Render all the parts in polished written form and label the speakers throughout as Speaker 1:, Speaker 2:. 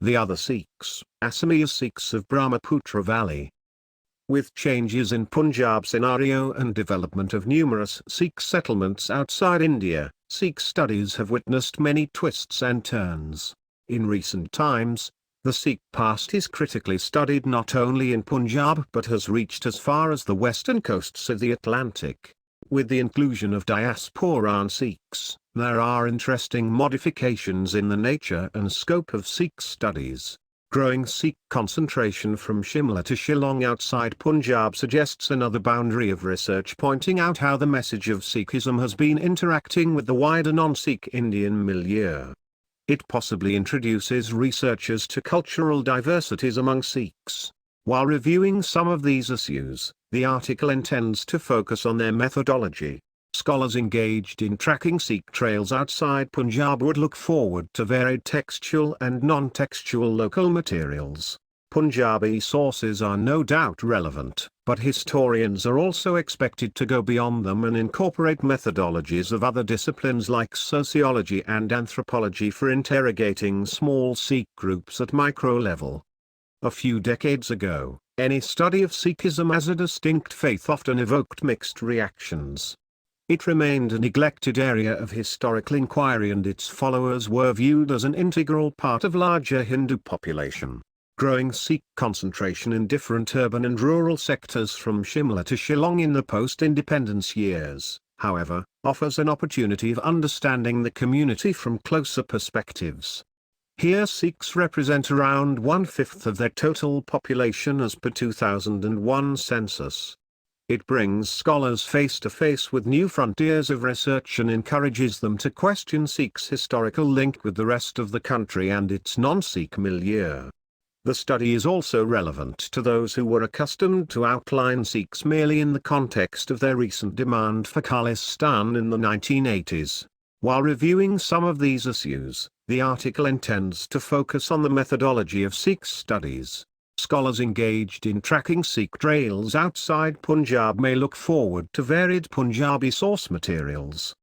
Speaker 1: the other Sikhs, Asomiya-Sikhs of Brahmaputra Valley. With changes in Punjab scenario and development of numerous Sikh settlements outside India, Sikh studies have witnessed many twists and turns. In recent times, the Sikh past is critically studied not only in Punjab but has reached as far as the western coasts of the Atlantic. With the inclusion of diasporan Sikhs, there are interesting modifications in the nature and scope of Sikh studies. Growing Sikh concentration from Shimla to Shillong outside Punjab suggests another boundary of research, pointing out how the message of Sikhism has been interacting with the wider non-Sikh Indian milieu. It possibly introduces researchers to cultural diversities among Sikhs. While reviewing some of these issues, the article intends to focus on their methodology. Scholars engaged in tracking Sikh trails outside Punjab would look forward to varied textual and non-textual local materials. Punjabi sources are no doubt relevant, but historians are also expected to go beyond them and incorporate methodologies of other disciplines like sociology and anthropology for interrogating small Sikh groups at micro level. A few decades ago, any study of Sikhism as a distinct faith often evoked mixed reactions. It remained a neglected area of historical inquiry and its followers were viewed as an integral part of larger Hindu population. Growing Sikh concentration in different urban and rural sectors from Shimla to Shillong in the post-independence years, however, offers an opportunity of understanding the community from closer perspectives. Here Sikhs represent around 1/5 of their total population as per 2001 census. It brings scholars face to face with new frontiers of research and encourages them to question Sikhs' historical link with the rest of the country and its non-Sikh milieu. The study is also relevant to those who were accustomed to outline Sikhs merely in the context of their recent demand for Khalistan in the 1980s. While reviewing some of these issues, the article intends to focus on the methodology of Sikh studies. Scholars engaged in tracking Sikh trails outside Punjab may look forward to varied Punjabi source materials.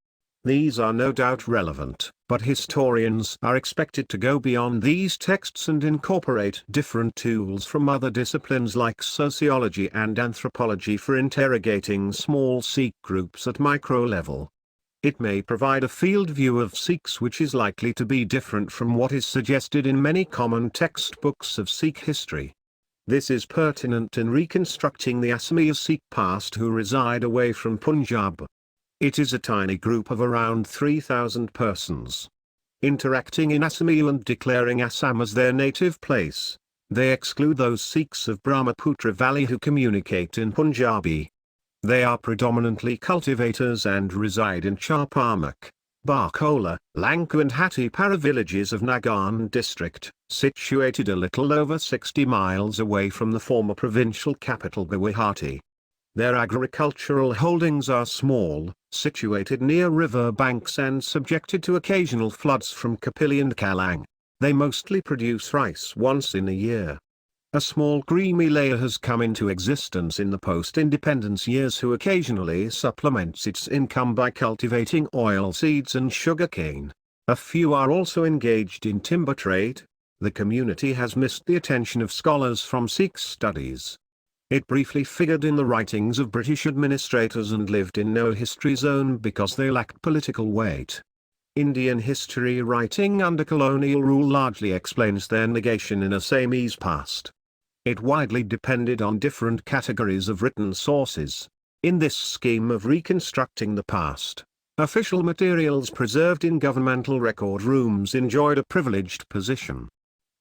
Speaker 1: These are no doubt relevant, but historians are expected to go beyond these texts and incorporate different tools from other disciplines like sociology and anthropology for interrogating small Sikh groups at micro level. It may provide a field view of Sikhs which is likely to be different from what is suggested in many common textbooks of Sikh history. This is pertinent in reconstructing the Asomiya-Sikh past who reside away from Punjab. It is a tiny group of around 3,000 persons. Interacting in Asomiya and declaring Assam as their native place, they exclude those Sikhs of Brahmaputra Valley who communicate in Punjabi. They are predominantly cultivators and reside in Chaparmukh, Barkola, Lanku and Hatipara villages of Nagaon district, situated a little over 60 miles away from the former provincial capital Guwahati. Their agricultural holdings are small, situated near river banks and subjected to occasional floods from Kapili and Kalang. They mostly produce rice once in a year. A small creamy layer has come into existence in the post-independence years who occasionally supplements its income by cultivating oilseeds and sugarcane. A few are also engaged in timber trade. The community has missed the attention of scholars from Sikh studies. It briefly figured in the writings of British administrators and lived in no history zone because they lacked political weight. Indian history writing under colonial rule largely explains their negation in Assamese past. It widely depended on different categories of written sources. In this scheme of reconstructing the past, official materials preserved in governmental record rooms enjoyed a privileged position.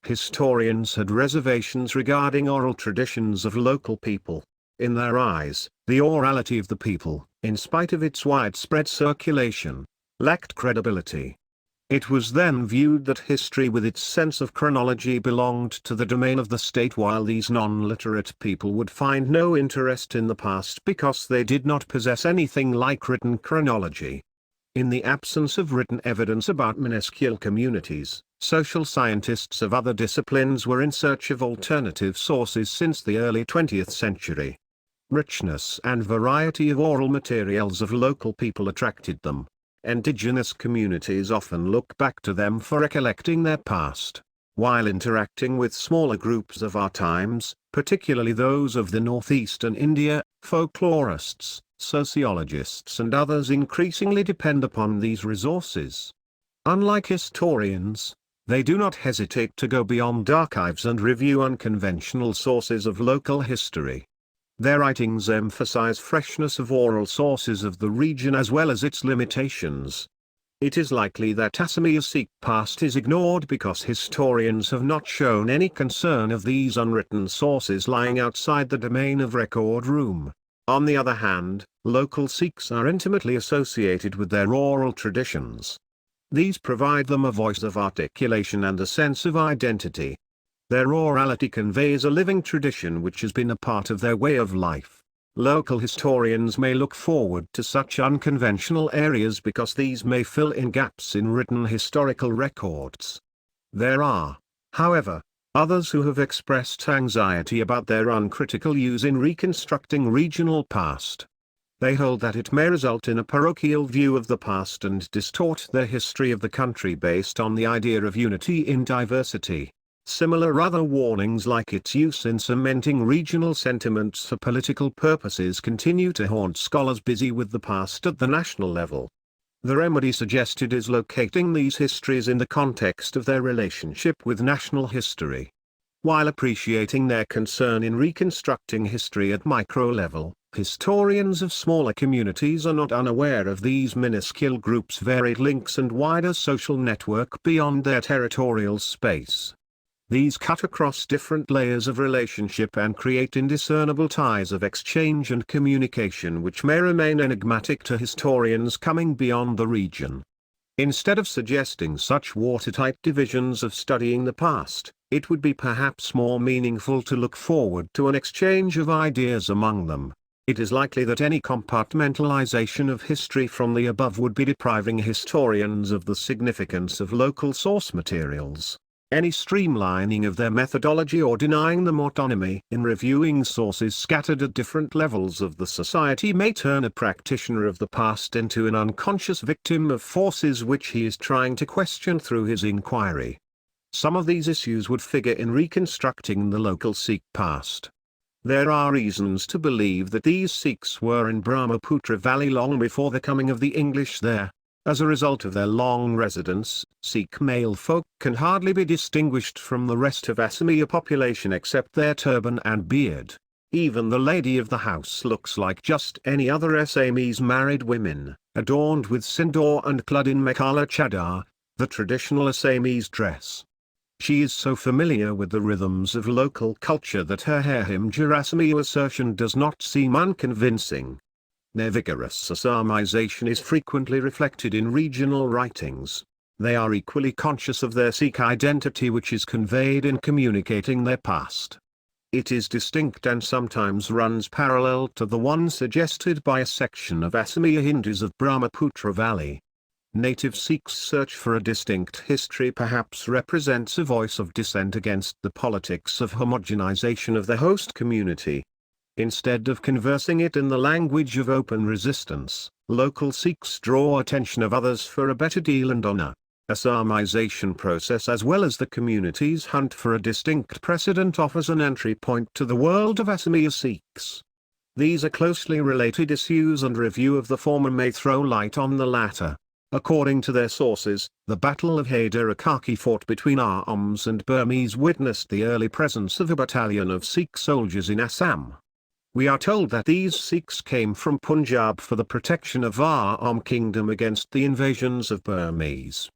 Speaker 1: Historians had reservations regarding oral traditions of local people. In their eyes, the orality of the people, in spite of its widespread circulation, lacked credibility. It was then viewed that history with its sense of chronology belonged to the domain of the state, while these non-literate people would find no interest in the past because they did not possess anything like written chronology. In the absence of written evidence about minuscule communities, social scientists of other disciplines were in search of alternative sources since the early 20th century. Richness and variety of oral materials of local people attracted them. Indigenous communities often look back to them for recollecting their past. While interacting with smaller groups of our times, particularly those of the northeastern India, folklorists, sociologists and others increasingly depend upon these resources. Unlike historians, they do not hesitate to go beyond archives and review unconventional sources of local history. Their writings emphasize freshness of oral sources of the region as well as its limitations. It is likely that Asomiya-Sikh past is ignored because historians have not shown any concern of these unwritten sources lying outside the domain of record room. On the other hand, local Sikhs are intimately associated with their oral traditions. These provide them a voice of articulation and a sense of identity. Their orality conveys a living tradition which has been a part of their way of life. Local historians may look forward to such unconventional areas because these may fill in gaps in written historical records. There are, however, others who have expressed anxiety about their uncritical use in reconstructing regional past. They hold that it may result in a parochial view of the past and distort their history of the country based on the idea of unity in diversity. Similar other warnings like its use in cementing regional sentiments for political purposes continue to haunt scholars busy with the past at the national level. The remedy suggested is locating these histories in the context of their relationship with national history. While appreciating their concern in reconstructing history at micro level, historians of smaller communities are not unaware of these minuscule groups' varied links and wider social network beyond their territorial space. These cut across different layers of relationship and create indiscernible ties of exchange and communication which may remain enigmatic to historians coming beyond the region. Instead of suggesting such watertight divisions of studying the past, it would be perhaps more meaningful to look forward to an exchange of ideas among them. It is likely that any compartmentalization of history from the above would be depriving historians of the significance of local source materials. Any streamlining of their methodology or denying them autonomy in reviewing sources scattered at different levels of the society may turn a practitioner of the past into an unconscious victim of forces which he is trying to question through his inquiry. Some of these issues would figure in reconstructing the local Sikh past. There are reasons to believe that these Sikhs were in Brahmaputra Valley long before the coming of the English there. As a result of their long residence, Sikh male folk can hardly be distinguished from the rest of Asomiya population except their turban and beard. Even the lady of the house looks like just any other Assamese married women, adorned with sindoor and clad in mekhala chadar, the traditional Assamese dress. She is so familiar with the rhythms of local culture that her Himjar Asomiya assertion does not seem unconvincing. Their vigorous Assamization is frequently reflected in regional writings. They are equally conscious of their Sikh identity which is conveyed in communicating their past. It is distinct and sometimes runs parallel to the one suggested by a section of Asomiya Hindus of Brahmaputra Valley. Native Sikhs' search for a distinct history perhaps represents a voice of dissent against the politics of homogenization of the host community. Instead of conversing it in the language of open resistance, local Sikhs draw attention of others for a better deal and honor. Assamization process as well as the community's hunt for a distinct precedent offers an entry point to the world of Asomiya-Sikhs. These are closely related issues and review of the former may throw light on the latter. According to their sources, the Battle of Hyderabad fought between Ahoms and Burmese witnessed the early presence of a battalion of Sikh soldiers in Assam. We are told that these Sikhs came from Punjab for the protection of Ahom kingdom against the invasions of Burmese.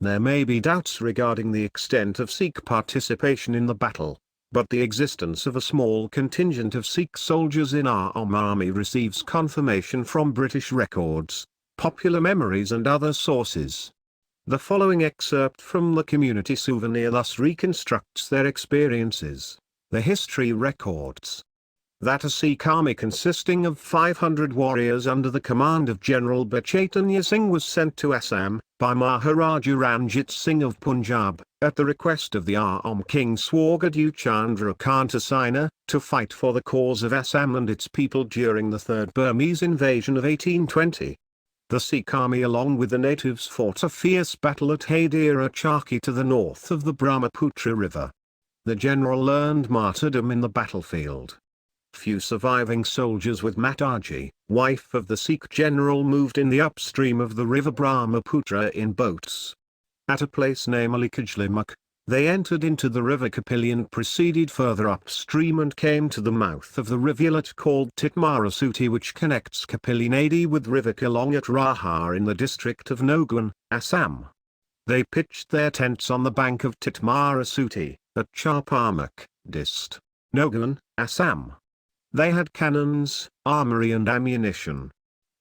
Speaker 1: There may be doubts regarding the extent of Sikh participation in the battle, but the existence of a small contingent of Sikh soldiers in Ahom army receives confirmation from British records, popular memories and other sources. The following excerpt from the community souvenir thus reconstructs their experiences. The history records that a Sikh army consisting of 500 warriors under the command of General Chaitanya Singh was sent to Assam, by Maharaja Ranjit Singh of Punjab, at the request of the Ahom king Swargadu Chandra Kantasina, to fight for the cause of Assam and its people during the Third Burmese invasion of 1820. The Sikh army along with the natives fought a fierce battle at Hyderabad to the north of the Brahmaputra river. The general earned martyrdom in the battlefield. Few surviving soldiers with Mataji, wife of the Sikh general, moved in the upstream of the river Brahmaputra in boats. At a place named Alikajlimuk, they entered into the river Kapili and proceeded further upstream and came to the mouth of the rivulet called Titmarasuti, which connects Kapili Nadi with river Kelong at Raha in the district of Nogan, Assam. They pitched their tents on the bank of Titmarasuti, at Charparmak, Dist. Nogan, Assam. They had cannons, armory and ammunition.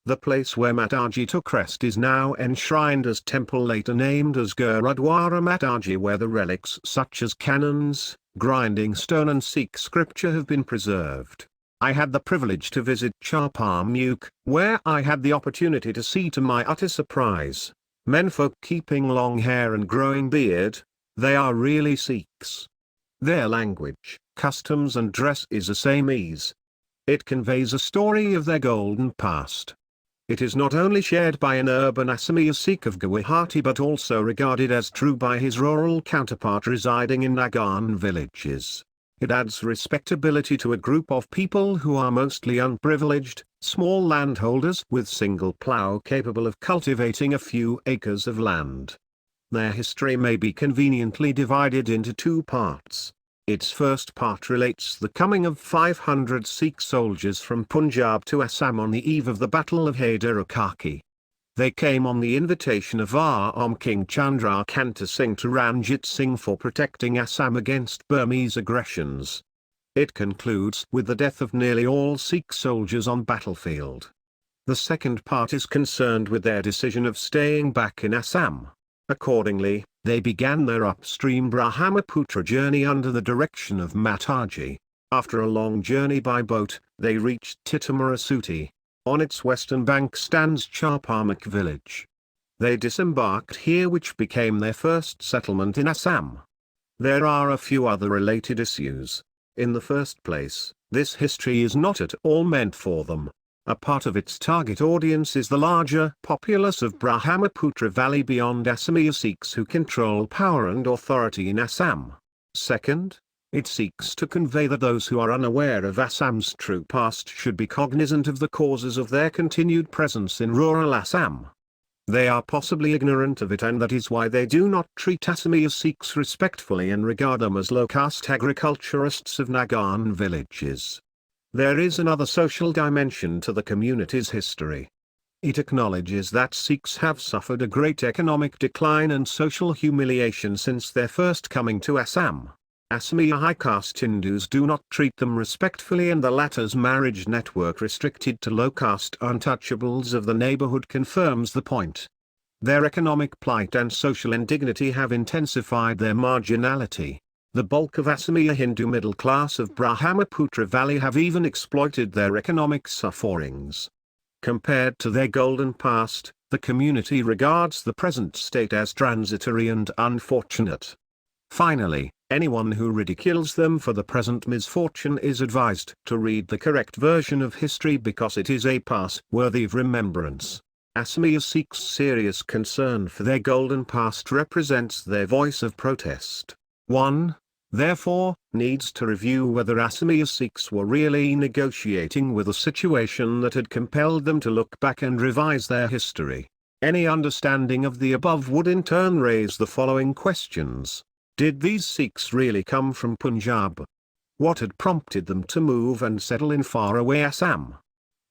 Speaker 1: The place where Mataji took rest is now enshrined as temple, later named as Gurudwara Mataji, where the relics such as cannons, grinding stone and Sikh scripture have been preserved. I had the privilege to visit Charparmak, where I had the opportunity to see, to my utter surprise, menfolk keeping long hair and growing beard. They are really Sikhs. Their language, customs and dress is Assamese. It conveys a story of their golden past. It is not only shared by an urban Asomiya-Sikh of Guwahati but also regarded as true by his rural counterpart residing in Nagan villages. It adds respectability to a group of people who are mostly unprivileged, small landholders with single plough capable of cultivating a few acres of land. Their history may be conveniently divided into two parts. Its first part relates the coming of 500 Sikh soldiers from Punjab to Assam on the eve of the Battle of Hyderabad. They came on the invitation of King Chandrakanta Singh to Ranjit Singh for protecting Assam against Burmese aggressions. It concludes with the death of nearly all Sikh soldiers on battlefield. The second part is concerned with their decision of staying back in Assam. Accordingly, they began their upstream Brahmaputra journey under the direction of Mataji. After a long journey by boat, they reached Titmarasuti. On its western bank stands Charparmak village. They disembarked here, which became their first settlement in Assam. There are a few other related issues. In the first place, this history is not at all meant for them. A part of its target audience is the larger populace of Brahmaputra Valley beyond Asomiya-Sikhs who control power and authority in Assam. Second, it seeks to convey that those who are unaware of Assam's true past should be cognizant of the causes of their continued presence in rural Assam. They are possibly ignorant of it, and that is why they do not treat Asomiya-Sikhs respectfully and regard them as low-caste agriculturists of Nagan villages. There is another social dimension to the community's history. It acknowledges that Sikhs have suffered a great economic decline and social humiliation since their first coming to Assam. Asomiya high-caste Hindus do not treat them respectfully, and the latter's marriage network restricted to low-caste untouchables of the neighborhood confirms the point. Their economic plight and social indignity have intensified their marginality. The bulk of Asomiya Hindu middle class of Brahmaputra Valley have even exploited their economic sufferings. Compared to their golden past, the community regards the present state as transitory and unfortunate. Finally, anyone who ridicules them for the present misfortune is advised to read the correct version of history, because it is a past worthy of remembrance. Asomiya-Sikhs' serious concern for their golden past represents their voice of protest. 1. Therefore, needs to review whether Asomiya-Sikhs were really negotiating with a situation that had compelled them to look back and revise their history. Any understanding of the above would in turn raise the following questions. Did these Sikhs really come from Punjab? What had prompted them to move and settle in faraway Assam?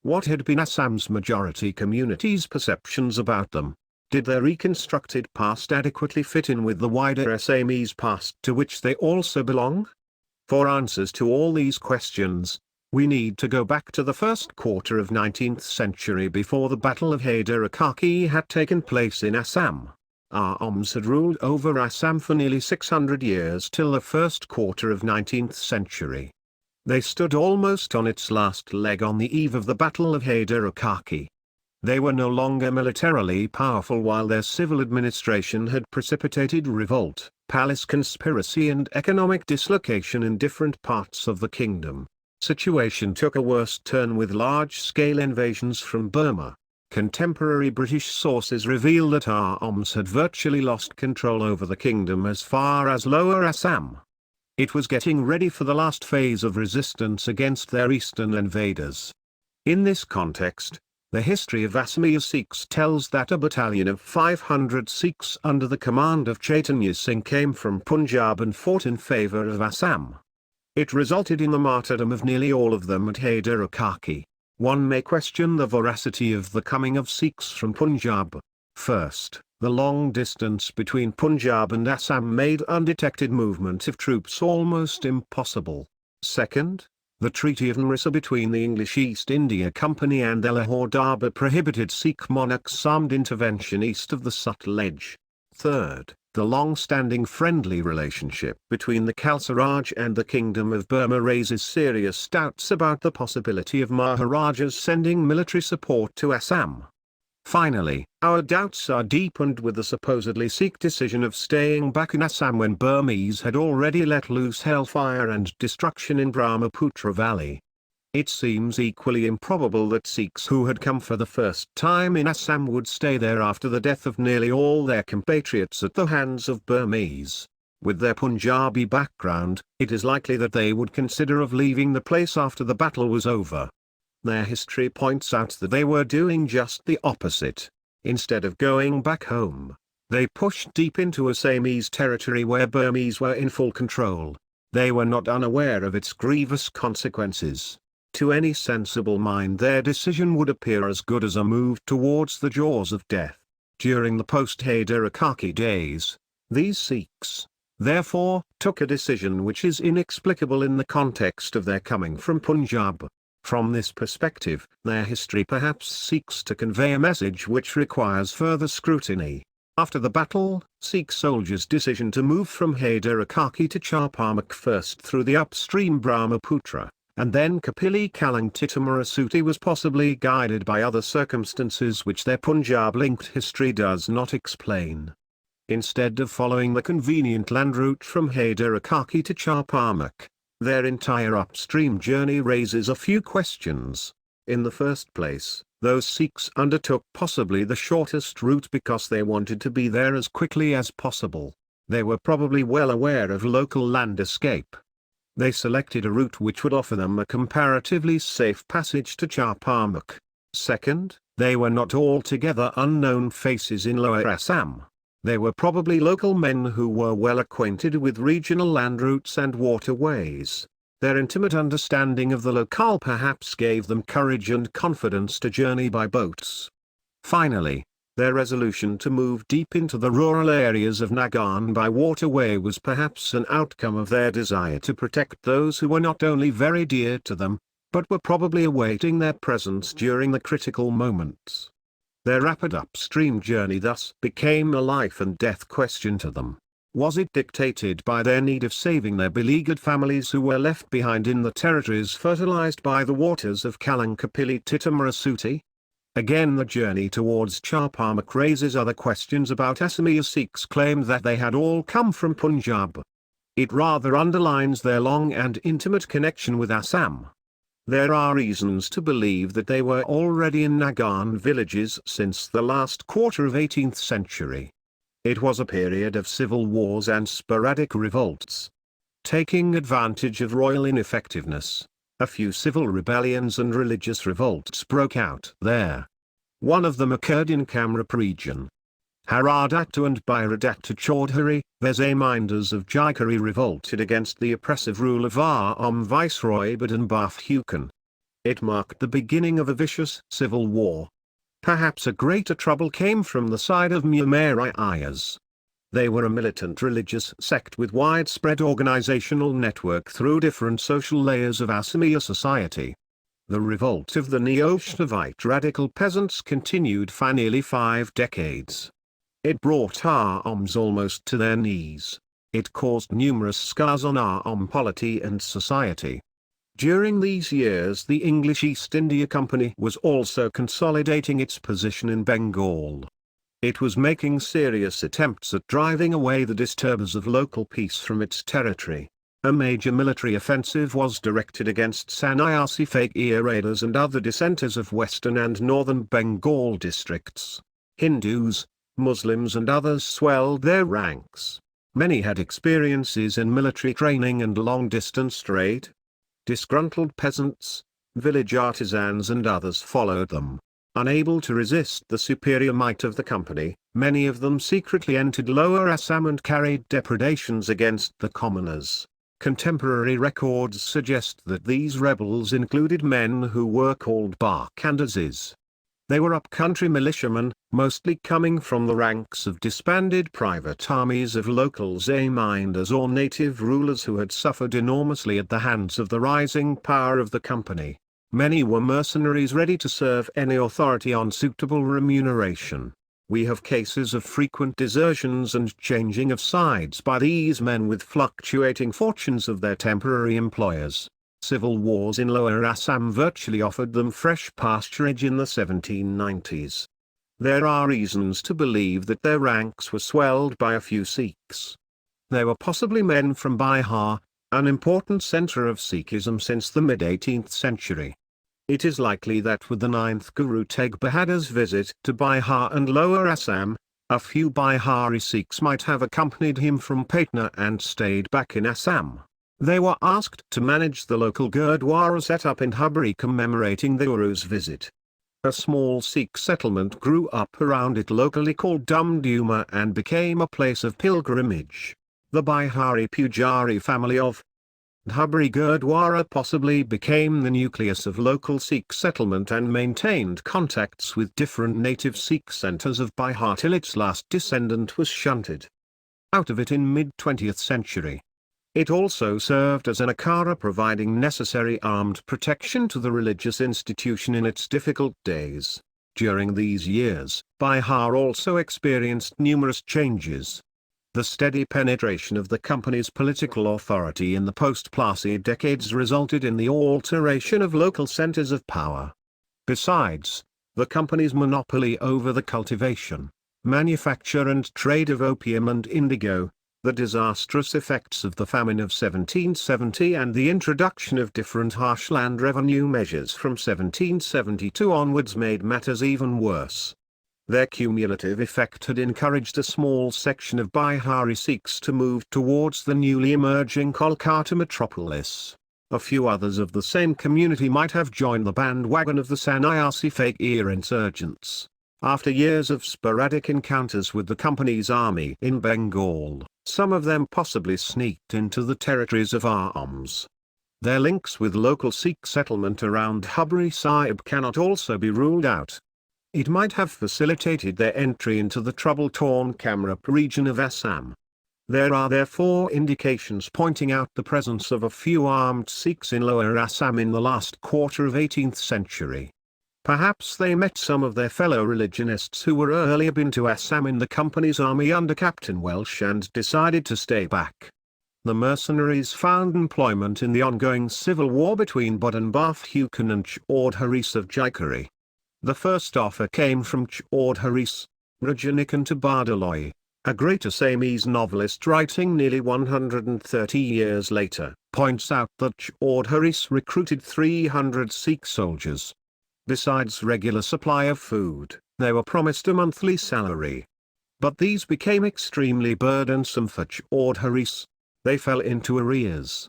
Speaker 1: What had been Assam's majority community's perceptions about them? Did their reconstructed past adequately fit in with the wider Assamese past to which they also belong? For answers to all these questions, we need to go back to the first quarter of 19th century, before the Battle of Hyderabad had taken place in Assam. Ahoms had ruled over Assam for nearly 600 years till the first quarter of 19th century. They stood almost on its last leg on the eve of the Battle of Hyderabad. They were no longer militarily powerful, while their civil administration had precipitated revolt, palace conspiracy and economic dislocation in different parts of the kingdom. Situation took a worse turn with large-scale invasions from Burma. Contemporary British sources reveal that Ahoms had virtually lost control over the kingdom as far as Lower Assam. It was getting ready for the last phase of resistance against their eastern invaders. In this context, the history of Asomiya-Sikhs tells that a battalion of 500 Sikhs under the command of Chaitanya Singh came from Punjab and fought in favour of Assam. It resulted in the martyrdom of nearly all of them at Hyderabad. One may question the veracity of the coming of Sikhs from Punjab. First, the long distance between Punjab and Assam made undetected movement of troops almost impossible. Second, the Treaty of Nrissa between the English East India Company and the Lahore Darbar prohibited Sikh monarchs' armed intervention east of the Sutlej. Third, the long-standing friendly relationship between the Khalsa Raj and the Kingdom of Burma raises serious doubts about the possibility of Maharajas sending military support to Assam. Finally, our doubts are deepened with the supposedly Sikh decision of staying back in Assam when Burmese had already let loose hellfire and destruction in Brahmaputra Valley. It seems equally improbable that Sikhs who had come for the first time in Assam would stay there after the death of nearly all their compatriots at the hands of Burmese. With their Punjabi background, it is likely that they would consider of leaving the place after the battle was over. Their history points out that they were doing just the opposite. Instead of going back home, they pushed deep into Assamese territory where Burmese were in full control. They were not unaware of its grievous consequences. To any sensible mind their decision would appear as good as a move towards the jaws of death. During the post-Hyderabad days, these Sikhs, therefore, took a decision which is inexplicable in the context of their coming from Punjab. From this perspective, their history perhaps seeks to convey a message which requires further scrutiny. After the battle, Sikh soldiers' decision to move from Hyderabad to Chapamak first through the upstream Brahmaputra, and then Kapili Kalang Titamurasuti was possibly guided by other circumstances which their Punjab-linked history does not explain. Instead of following the convenient land route from Hyderabad to Chapamak, their entire upstream journey raises a few questions. In the first place, those Sikhs undertook possibly the shortest route because they wanted to be there as quickly as possible. They were probably well aware of local land escape. They selected a route which would offer them a comparatively safe passage to Chapamak. Second, they were not altogether unknown faces in Lower Assam. They were probably local men who were well acquainted with regional land routes and waterways. Their intimate understanding of the locale perhaps gave them courage and confidence to journey by boats. Finally, their resolution to move deep into the rural areas of Nagaon by waterway was perhaps an outcome of their desire to protect those who were not only very dear to them, but were probably awaiting their presence during the critical moments. Their rapid upstream journey thus became a life and death question to them. Was it dictated by their need of saving their beleaguered families who were left behind in the territories fertilized by the waters of Kalang Kapili Titamurasuti? Again, the journey towards Chapamak raises other questions about Asomiya-Sikhs' claim that they had all come from Punjab. It rather underlines their long and intimate connection with Assam. There are reasons to believe that they were already in Nagaon villages since the last quarter of 18th century. It was a period of civil wars and sporadic revolts. Taking advantage of royal ineffectiveness, a few civil rebellions and religious revolts broke out there. One of them occurred in Kamrup region. Haradattu and Bhairadattu Chaudhary, the Zamindars of Jaikari revolted against the oppressive rule of Ahom Viceroy Badan Bafhukan. It marked the beginning of a vicious civil war. Perhaps a greater trouble came from the side of Mumariyas. They were a militant religious sect with widespread organizational network through different social layers of Assamese society. The revolt of the Neo-Vaishnavite radical peasants continued for nearly 5 decades. It brought Ahoms almost to their knees. It caused numerous scars on Ahom polity and society. During these years the English East India Company was also consolidating its position in Bengal. It was making serious attempts at driving away the disturbers of local peace from its territory. A major military offensive was directed against Sannyasi raiders and other dissenters of western and northern Bengal districts. Hindus, Muslims and others swelled their ranks. Many had experiences in military training and long-distance trade. Disgruntled peasants, village artisans and others followed them. Unable to resist the superior might of the company, many of them secretly entered Lower Assam and carried depredations against the commoners. Contemporary records suggest that these rebels included men who were called Barkandazes. They were up-country militiamen, mostly coming from the ranks of disbanded private armies of local zamindars or native rulers who had suffered enormously at the hands of the rising power of the company. Many were mercenaries ready to serve any authority on suitable remuneration. We have cases of frequent desertions and changing of sides by these men with fluctuating fortunes of their temporary employers. Civil wars in Lower Assam virtually offered them fresh pasturage in the 1790s. There are reasons to believe that their ranks were swelled by a few Sikhs. They were possibly men from Bihar, an important centre of Sikhism since the mid-18th century. It is likely that with the 9th Guru Tegh Bahadur's visit to Bihar and Lower Assam, a few Bihari Sikhs might have accompanied him from Patna and stayed back in Assam. They were asked to manage the local Gurdwara set up in Hubri commemorating the Guru's visit. A small Sikh settlement grew up around it locally called Dumduma and became a place of pilgrimage. The Bihari Pujari family of Hubri Gurdwara possibly became the nucleus of local Sikh settlement and maintained contacts with different native Sikh centres of Bihar till its last descendant was shunted out of it in mid-20th century. It also served as an akhara providing necessary armed protection to the religious institution in its difficult days. During these years, Bihar also experienced numerous changes. The steady penetration of the company's political authority in the post-Plassey decades resulted in the alteration of local centers of power. Besides, the company's monopoly over the cultivation, manufacture and trade of opium and indigo, the disastrous effects of the famine of 1770 and the introduction of different harsh land revenue measures from 1772 onwards made matters even worse. Their cumulative effect had encouraged a small section of Bihari Sikhs to move towards the newly emerging Kolkata metropolis. A few others of the same community might have joined the bandwagon of the Sannyasi insurgents. After years of sporadic encounters with the company's army in Bengal, some of them possibly sneaked into the territories of Arms. Their links with local Sikh settlement around Hubri Sahib cannot also be ruled out. It might have facilitated their entry into the trouble-torn Kamrup region of Assam. There are therefore indications pointing out the presence of a few armed Sikhs in Lower Assam in the last quarter of 18th century. Perhaps they met some of their fellow religionists who were earlier been to Assam in the company's army under Captain Welsh and decided to stay back. The mercenaries found employment in the ongoing civil war between Buddenbath-Hukan and Chaudharis of Jaikari. The first offer came from Chaudharis, Rajanikanth Bardaloy, a great Assamese novelist writing nearly 130 years later, points out that Chaudharis recruited 300 Sikh soldiers. Besides regular supply of food, they were promised a monthly salary. But these became extremely burdensome for Chaudharis. They fell into arrears.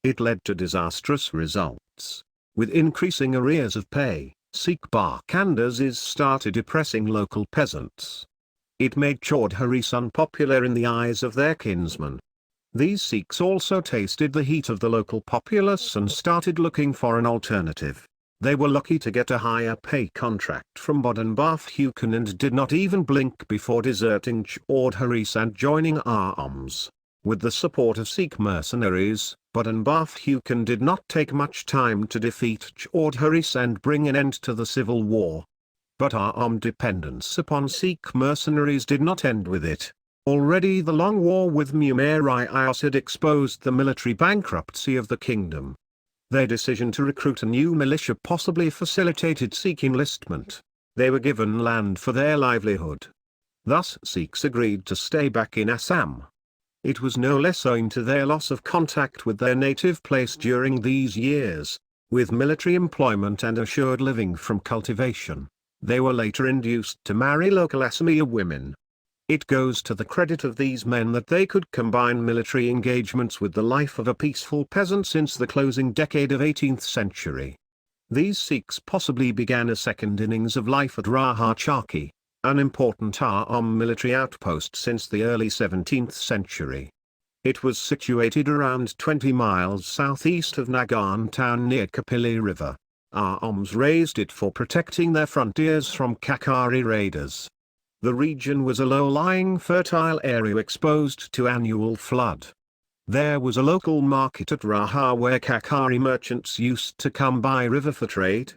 Speaker 1: It led to disastrous results. With increasing arrears of pay, Sikh Barkandazes started oppressing local peasants. It made Chaudharis unpopular in the eyes of their kinsmen. These Sikhs also tasted the heat of the local populace and started looking for an alternative. They were lucky to get a higher pay contract from Buddenbath-Hukan and did not even blink before deserting Chaudharis and joining Arms. With the support of Sikh mercenaries, Buddenbath-Hukan did not take much time to defeat Chaudharis and bring an end to the civil war. But armed dependence upon Sikh mercenaries did not end with it. Already the long war with Mumeri had exposed the military bankruptcy of the kingdom. Their decision to recruit a new militia possibly facilitated Sikh enlistment. They were given land for their livelihood. Thus Sikhs agreed to stay back in Assam. It was no less owing to their loss of contact with their native place during these years. With military employment and assured living from cultivation, they were later induced to marry local Asomiya women. It goes to the credit of these men that they could combine military engagements with the life of a peaceful peasant since the closing decade of 18th century. These Sikhs possibly began a second innings of life at Raha Chowki, an important military outpost since the early 17th century. It was situated around 20 miles southeast of Nagaon town near Kapili River. Ahoms raised it for protecting their frontiers from Kakari raiders. The region was a low-lying fertile area exposed to annual flood. There was a local market at Raha where Kakari merchants used to come by river for trade.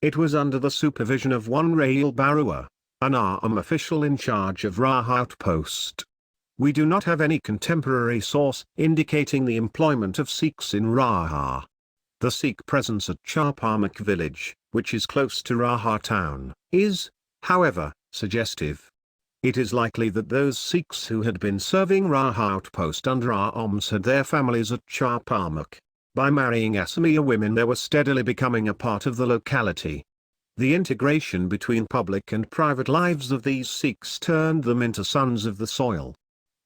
Speaker 1: It was under the supervision of one Rail Barua, an Ahom official in charge of Raha outpost. We do not have any contemporary source indicating the employment of Sikhs in Raha. The Sikh presence at Charpamak village, which is close to Raha town, is, however, suggestive. It is likely that those Sikhs who had been serving Raha outpost under Ahoms had their families at Charpamak. By marrying Asomiya women they were steadily becoming a part of the locality. The integration between public and private lives of these Sikhs turned them into sons of the soil.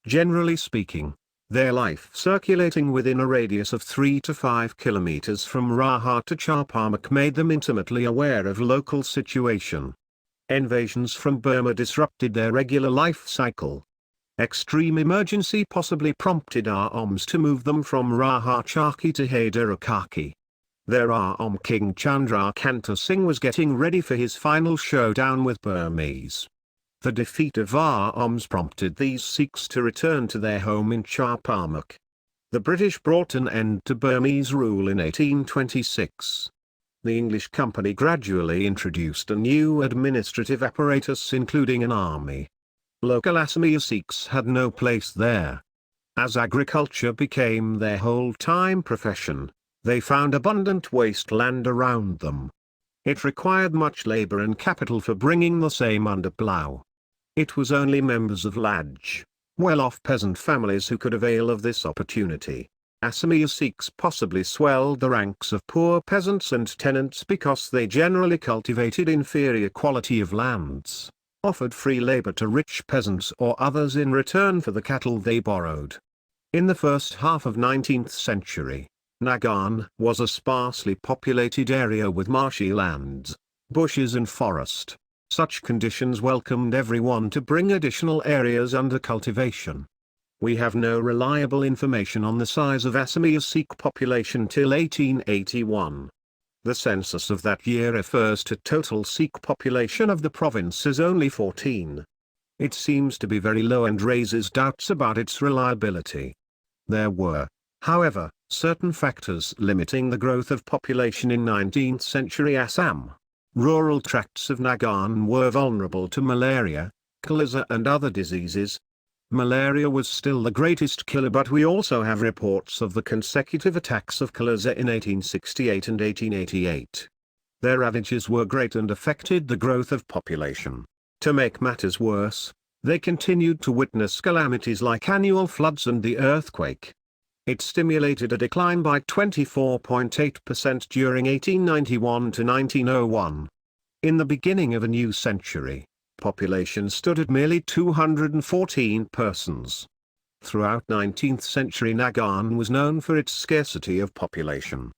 Speaker 1: Generally speaking, their life circulating within a radius of 3 to 5 kilometers from Raha to Charpamak made them intimately aware of local situation. Invasions from Burma disrupted their regular life cycle. Extreme emergency possibly prompted Ahoms to move them from Raha Chowki to Hyderabad. Their Ahom king Chandrakanta Singh was getting ready for his final showdown with Burmese. The defeat of Ahoms prompted these Sikhs to return to their home in Charpamak. The British brought an end to Burmese rule in 1826. The English company gradually introduced a new administrative apparatus including an army. Local Asomiya-Sikhs had no place there. As agriculture became their whole-time profession, they found abundant wasteland around them. It required much labor and capital for bringing the same under plough. It was only members of large, well-off peasant families who could avail of this opportunity. Asomiya-Sikhs possibly swelled the ranks of poor peasants and tenants because they generally cultivated inferior quality of lands, offered free labor to rich peasants or others in return for the cattle they borrowed. In the first half of 19th century, Nagaon was a sparsely populated area with marshy lands, bushes and forest. Such conditions welcomed everyone to bring additional areas under cultivation. We have no reliable information on the size of Asomiya-Sikh population till 1881. The census of that year refers to total Sikh population of the province as only 14. It seems to be very low and raises doubts about its reliability. There were, however, certain factors limiting the growth of population in 19th century Assam. Rural tracts of Nagaon were vulnerable to malaria, cholera and other diseases. Malaria was still the greatest killer, but we also have reports of the consecutive attacks of cholera in 1868 and 1888. Their ravages were great and affected the growth of population. To make matters worse, they continued to witness calamities like annual floods and the earthquake. It stimulated a decline by 24.8% during 1891 to 1901. In the beginning of a new century, population stood at merely 214 persons. Throughout 19th century Nagaon was known for its scarcity of population.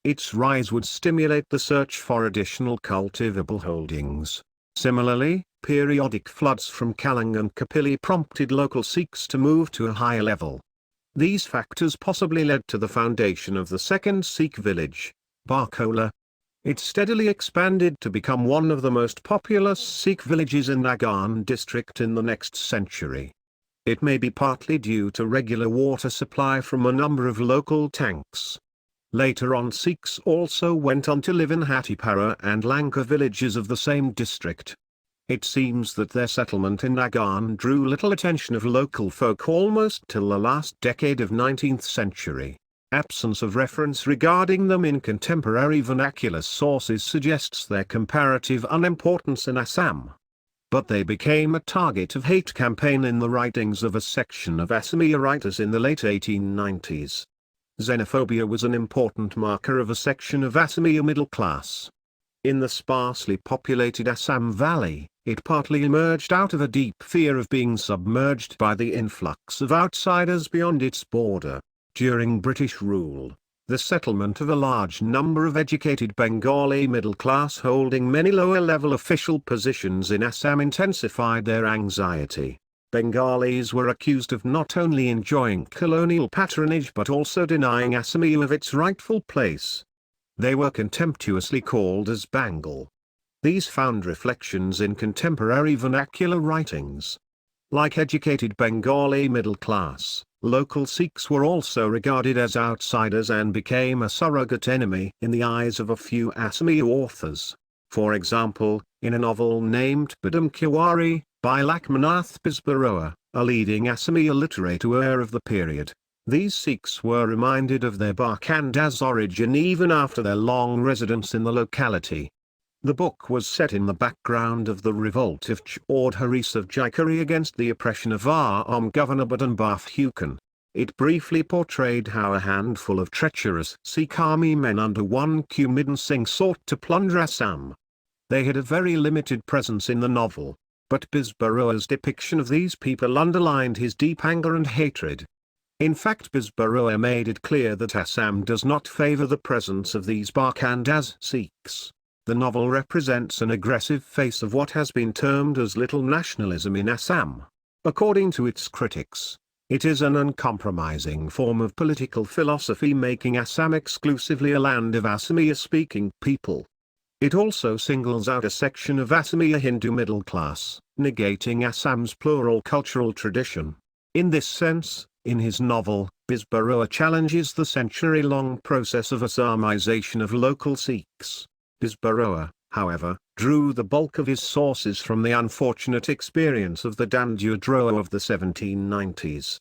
Speaker 1: Its rise would stimulate the search for additional cultivable holdings. Similarly, periodic floods from Kalang and Kapili prompted local Sikhs to move to a higher level. These factors possibly led to the foundation of the second Sikh village, Barkola. It steadily expanded to become one of the most populous Sikh villages in Nagaon district in the next century. It may be partly due to regular water supply from a number of local tanks. Later on Sikhs also went on to live in Hatipara and Lanka villages of the same district. It seems that their settlement in Nagaon drew little attention of local folk almost till the last decade of 19th century. Absence of reference regarding them in contemporary vernacular sources suggests their comparative unimportance in Assam. but they became a target of hate campaign in the writings of a section of Asomiya writers in the late 1890s. Xenophobia was an important marker of a section of Asomiya middle class. In the sparsely populated Assam Valley, it partly emerged out of a deep fear of being submerged by the influx of outsiders beyond its border. During British rule, the settlement of a large number of educated Bengali middle class holding many lower-level official positions in Assam intensified their anxiety. Bengalis were accused of not only enjoying colonial patronage but also denying Assamese of its rightful place. They were contemptuously called as Bengal. These found reflections in contemporary vernacular writings. Like educated Bengali middle class, local Sikhs were also regarded as outsiders and became a surrogate enemy in the eyes of a few Assamese authors. For example, in a novel named Padam Kiwari, by Lakshmanath Bisbaroa, a leading Assamese literateur of the period, these Sikhs were reminded of their Bakhandas origin even after their long residence in the locality. The book was set in the background of the revolt of Chaudharis of Jaikari against the oppression of Governor Badan Bafukan. It briefly portrayed how a handful of treacherous Sikh army men under one Qumidin Singh sought to plunder Assam. They had a very limited presence in the novel, but Bisbaroa's depiction of these people underlined his deep anger and hatred. In fact, Bisbaroa made it clear that Assam does not favor the presence of these Bakhandas Sikhs. The novel represents an aggressive face of what has been termed as little nationalism in Assam. According to its critics, it is an uncompromising form of political philosophy making Assam exclusively a land of Assamese-speaking people. It also singles out a section of Assamese Hindu middle class, negating Assam's plural cultural tradition. In this sense, in his novel, Bisbaroa challenges the century-long process of Assamization of local Sikhs. Bisbaroa, however, drew the bulk of his sources from the unfortunate experience of the Dandu Droa of the 1790s.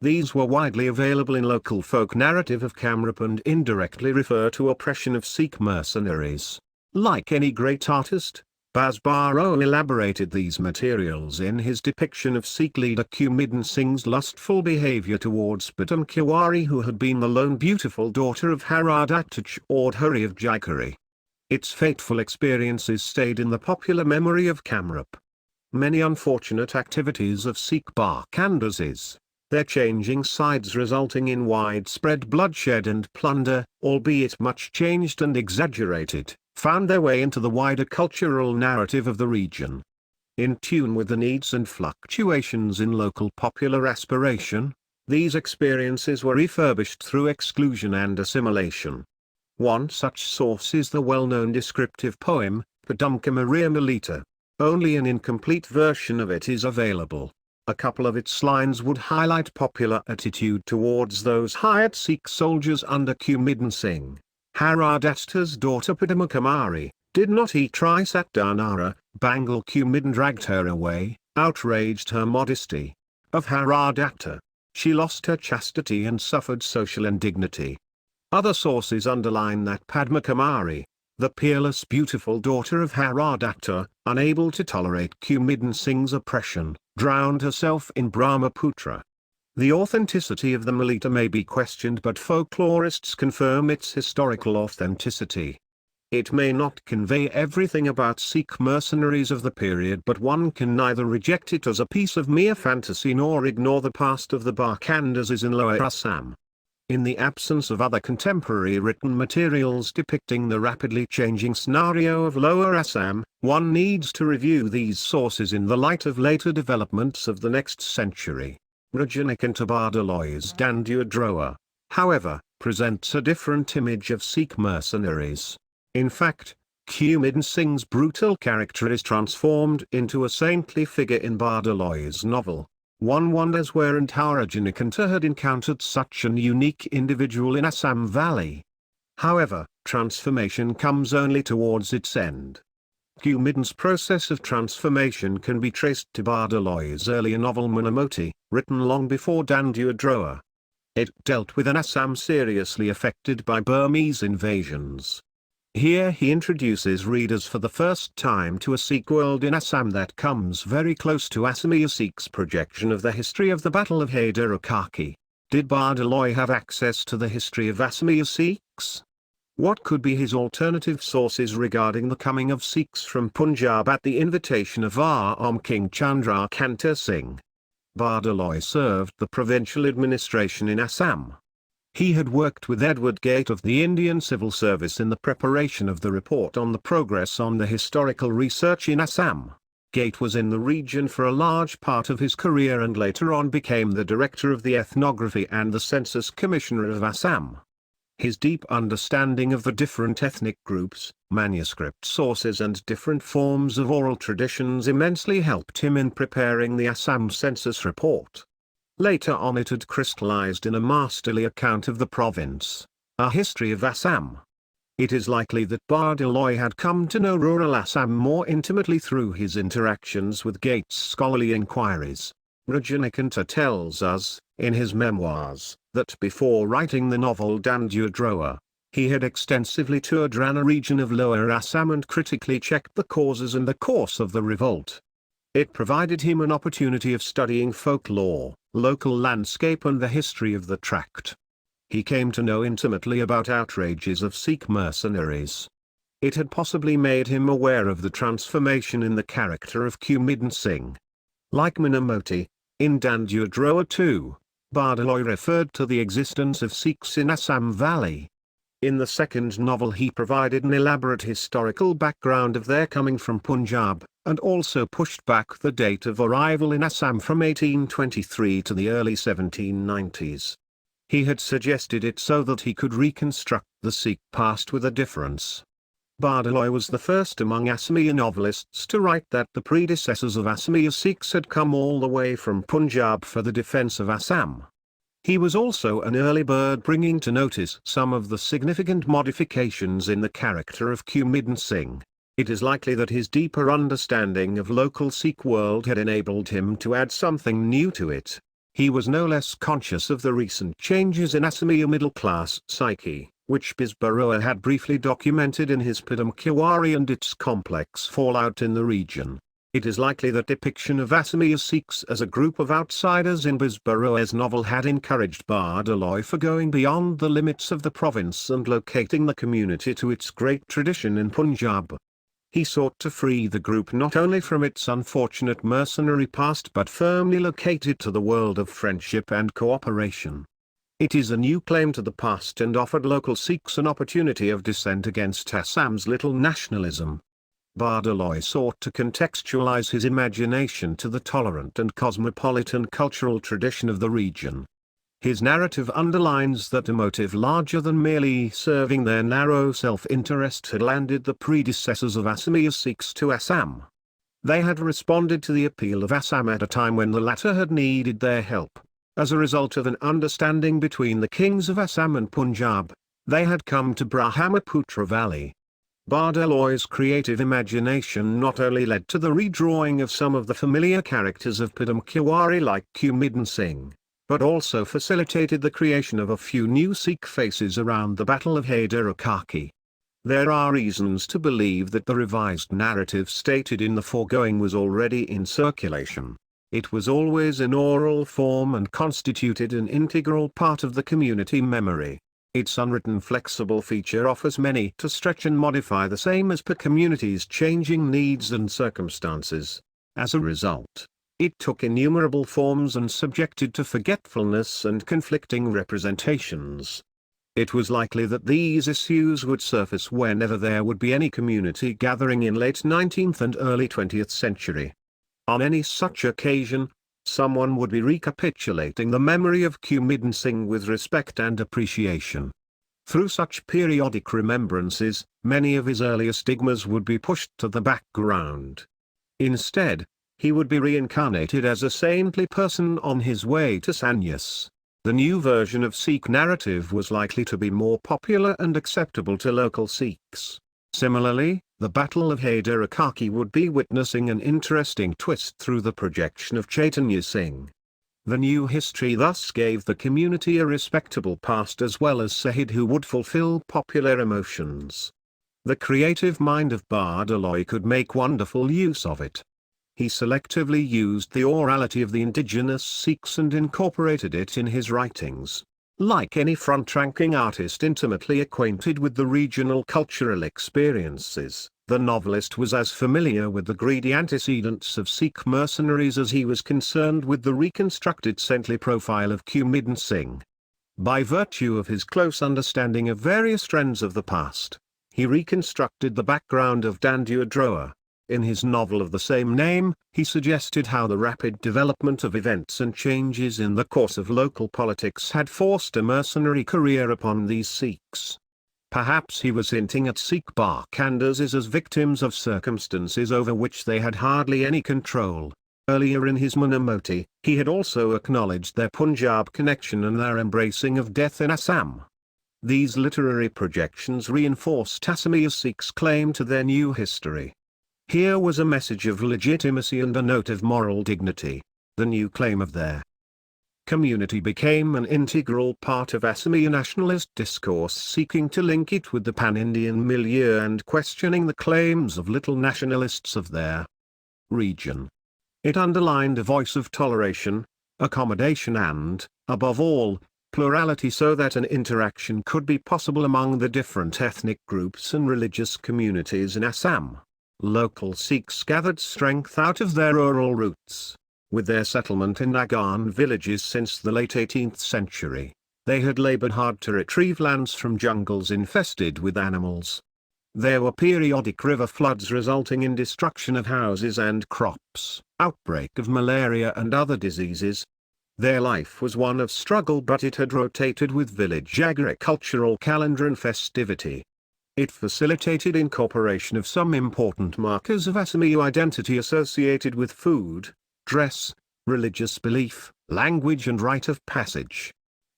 Speaker 1: These were widely available in local folk narrative of Kamrup and indirectly refer to oppression of Sikh mercenaries. Like any great artist, Bisbaroa elaborated these materials in his depiction of Sikh leader Qumidin Singh's lustful behavior towards Padam Kiwari, who had been the lone beautiful daughter of Haradakta Chaudhary of Jaikari. Its fateful experiences stayed in the popular memory of Kamrup. Many unfortunate activities of Sikh Bakhandas, their changing sides resulting in widespread bloodshed and plunder, albeit much changed and exaggerated, found their way into the wider cultural narrative of the region. In tune with the needs and fluctuations in local popular aspiration, these experiences were refurbished through exclusion and assimilation. One such source is the well-known descriptive poem, Padumka Maria Melita. Only an incomplete version of it is available. A couple of its lines would highlight popular attitude towards those hired Sikh soldiers under Qumidin Singh. Haradakta's daughter Padmakumari, did not he try Satdanara, Bengal Qumidin dragged her away, outraged her modesty. Of Haradakta, she lost her chastity and suffered social indignity. Other sources underline that Padmakumari, the peerless beautiful daughter of Haradakta, unable to tolerate Qumidin Singh's oppression, drowned herself in Brahmaputra. The authenticity of the Melita may be questioned, but folklorists confirm its historical authenticity. It may not convey everything about Sikh mercenaries of the period, but one can neither reject it as a piece of mere fantasy nor ignore the past of the Bakhandas in Lower Assam. In the absence of other contemporary written materials depicting the rapidly changing scenario of Lower Assam, one needs to review these sources in the light of later developments of the next century. Rajanikant Bardaloy's Dandu Droa, however, presents a different image of Sikh mercenaries. In fact, Qumidin Singh's brutal character is transformed into a saintly figure in Bardaloy's novel. One wonders where and how Rajanikanta had encountered such an unique individual in Assam Valley. However, transformation comes only towards its end. Qumidin's process of transformation can be traced to Bardaloy's earlier novel Manamoti, written long before Dandu Droa. It dealt with an Assam seriously affected by Burmese invasions. Here he introduces readers for the first time to a Sikh world in Assam that comes very close to Asomiya-Sikhs' projection of the history of the Battle of Hyderabad. Did Bardaloy have access to the history of Asomiya-Sikhs? What could be his alternative sources regarding the coming of Sikhs from Punjab at the invitation of King Chandrakanta Singh? Bardaloy served the provincial administration in Assam. He had worked with Edward Gate of the Indian Civil Service in the preparation of the report on the progress on the historical research in Assam. Gate was in the region for a large part of his career and later on became the director of the Ethnography and the Census Commissioner of Assam. His deep understanding of the different ethnic groups, manuscript sources and different forms of oral traditions immensely helped him in preparing the Assam census report. Later on it had crystallized in a masterly account of the province, A History of Assam. It is likely that Bardaloy had come to know rural Assam more intimately through his interactions with Gate's scholarly inquiries. Rajanikanta tells us, in his memoirs, that before writing the novel Dandudroa, he had extensively toured Rana region of Lower Assam and critically checked the causes and the course of the revolt. It provided him an opportunity of studying folklore, local landscape and the history of the tract. He came to know intimately about outrages of Sikh mercenaries. It had possibly made him aware of the transformation in the character of Kumidan Singh. Like Minamoti, in Dandudroa too, Bardaloy referred to the existence of Sikhs in Assam Valley. In the second novel he provided an elaborate historical background of their coming from Punjab, and also pushed back the date of arrival in Assam from 1823 to the early 1790s. He had suggested it so that he could reconstruct the Sikh past with a difference. Bardaloy was the first among Assamese novelists to write that the predecessors of Asomiya-Sikhs had come all the way from Punjab for the defense of Assam. He was also an early bird bringing to notice some of the significant modifications in the character of Kumidan Singh. It is likely that his deeper understanding of local Sikh world had enabled him to add something new to it. He was no less conscious of the recent changes in Assamese middle-class psyche, which Bisbaroa had briefly documented in his Padam-Kiwari and its complex fallout in the region. It is likely that depiction of Asomiya-Sikhs as a group of outsiders in Bisbaroa's novel had encouraged Bardaloy for going beyond the limits of the province and locating the community to its great tradition in Punjab. He sought to free the group not only from its unfortunate mercenary past but firmly locate it to the world of friendship and cooperation. It is a new claim to the past and offered local Sikhs an opportunity of dissent against Assam's little nationalism. Bardaloy sought to contextualize his imagination to the tolerant and cosmopolitan cultural tradition of the region. His narrative underlines that a motive larger than merely serving their narrow self-interest had landed the predecessors of Asomiya-Sikhs to Assam. They had responded to the appeal of Assam at a time when the latter had needed their help. As a result of an understanding between the kings of Assam and Punjab, they had come to Brahmaputra Valley. Bardaloy's creative imagination not only led to the redrawing of some of the familiar characters of Padam-Kiwari like Kumidan Singh, but also facilitated the creation of a few new Sikh faces around the Battle of Hyderabad. There are reasons to believe that the revised narrative stated in the foregoing was already in circulation. It was always in oral form and constituted an integral part of the community memory. Its unwritten flexible feature offers many to stretch and modify the same as per community's changing needs and circumstances. As a result, it took innumerable forms and subjected to forgetfulness and conflicting representations. It was likely that these issues would surface whenever there would be any community gathering in late 19th and early 20th century. On any such occasion, someone would be recapitulating the memory of Kumidan Singh with respect and appreciation. Through such periodic remembrances, many of his earlier stigmas would be pushed to the background. Instead, he would be reincarnated as a saintly person on his way to sannyas. The new version of Sikh narrative was likely to be more popular and acceptable to local Sikhs. Similarly, the Battle of Hyderabad would be witnessing an interesting twist through the projection of Chaitanya Singh. The new history thus gave the community a respectable past as well as Sahid who would fulfill popular emotions. The creative mind of Bardaloy could make wonderful use of it. He selectively used the orality of the indigenous Sikhs and incorporated it in his writings. Like any front-ranking artist intimately acquainted with the regional cultural experiences, the novelist was as familiar with the greedy antecedents of Sikh mercenaries as he was concerned with the reconstructed saintly profile of Kumidan Singh. By virtue of his close understanding of various trends of the past, he reconstructed the background of Dandudroa. In his novel of the same name, he suggested how the rapid development of events and changes in the course of local politics had forced a mercenary career upon these Sikhs. Perhaps he was hinting at Sikh Barkanders as victims of circumstances over which they had hardly any control. Earlier in his Manamoti, he had also acknowledged their Punjab connection and their embracing of death in Assam. These literary projections reinforced Asomiya-Sikhs' claim to their new history. Here was a message of legitimacy and a note of moral dignity. The new claim of their community became an integral part of Asomiya nationalist discourse, seeking to link it with the pan-Indian milieu and questioning the claims of little nationalists of their region. It underlined a voice of toleration, accommodation and, above all, plurality so that an interaction could be possible among the different ethnic groups and religious communities in Assam. Local Sikhs gathered strength out of their rural roots. With their settlement in Nagan villages since the late 18th century, they had labored hard to retrieve lands from jungles infested with animals. There were periodic river floods resulting in destruction of houses and crops, outbreak of malaria and other diseases. Their life was one of struggle, but it had rotated with village agricultural calendar and festivity. It facilitated incorporation of some important markers of Asomiya identity associated with food, dress, religious belief, language and rite of passage.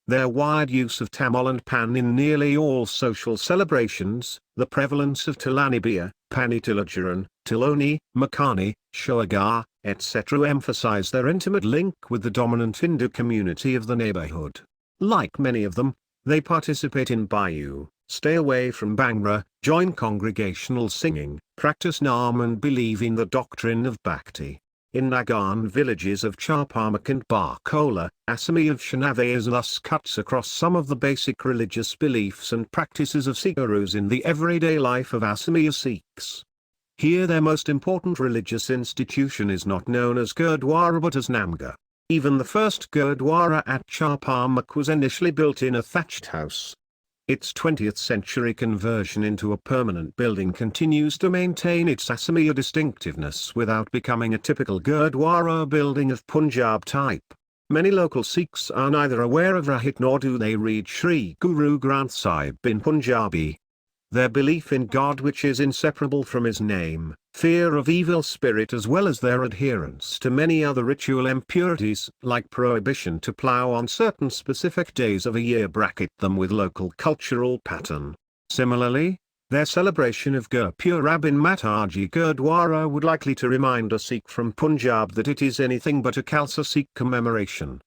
Speaker 1: Their wide use of Tamil and Pan in nearly all social celebrations, the prevalence of Tilanibia, Panitilajaran, Tiloni, Makani, Shoagar, etc. emphasize their intimate link with the dominant Hindu community of the neighborhood. Like many of them, they participate in Bayu, stay away from Bhangra, join congregational singing, practice Naam and believe in the doctrine of Bhakti. In Nagan villages of Charpamak and Barkola, Asomiya Vaishnava thus cuts across some of the basic religious beliefs and practices of Sikh gurus in the everyday life of Asomiya Sikhs. Here their most important religious institution is not known as Gurdwara but as Namgarh. Even the first Gurdwara at Charpamak was initially built in a thatched house. Its 20th century conversion into a permanent building continues to maintain its Asomiya distinctiveness without becoming a typical Gurdwara building of Punjab type. Many local Sikhs are neither aware of Rahit nor do they read Sri Guru Granth Sahib in Punjabi. Their belief in God, which is inseparable from his name, fear of evil spirit, as well as their adherence to many other ritual impurities like prohibition to plough on certain specific days of a year, bracket them with local cultural pattern. Similarly, their celebration of Gurpurab in Mataji Gurdwara would likely to remind a Sikh from Punjab that it is anything but a Khalsa Sikh commemoration.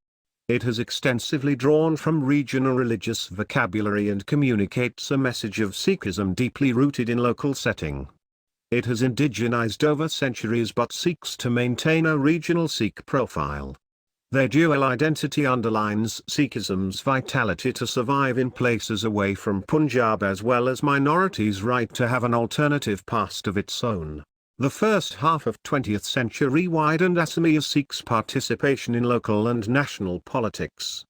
Speaker 1: It has extensively drawn from regional religious vocabulary and communicates a message of Sikhism deeply rooted in local setting. It has indigenized over centuries but seeks to maintain a regional Sikh profile. Their dual identity underlines Sikhism's vitality to survive in places away from Punjab as well as minorities' right to have an alternative past of its own. The first half of 20th century widened Asomiya-Sikhs' participation in local and national politics.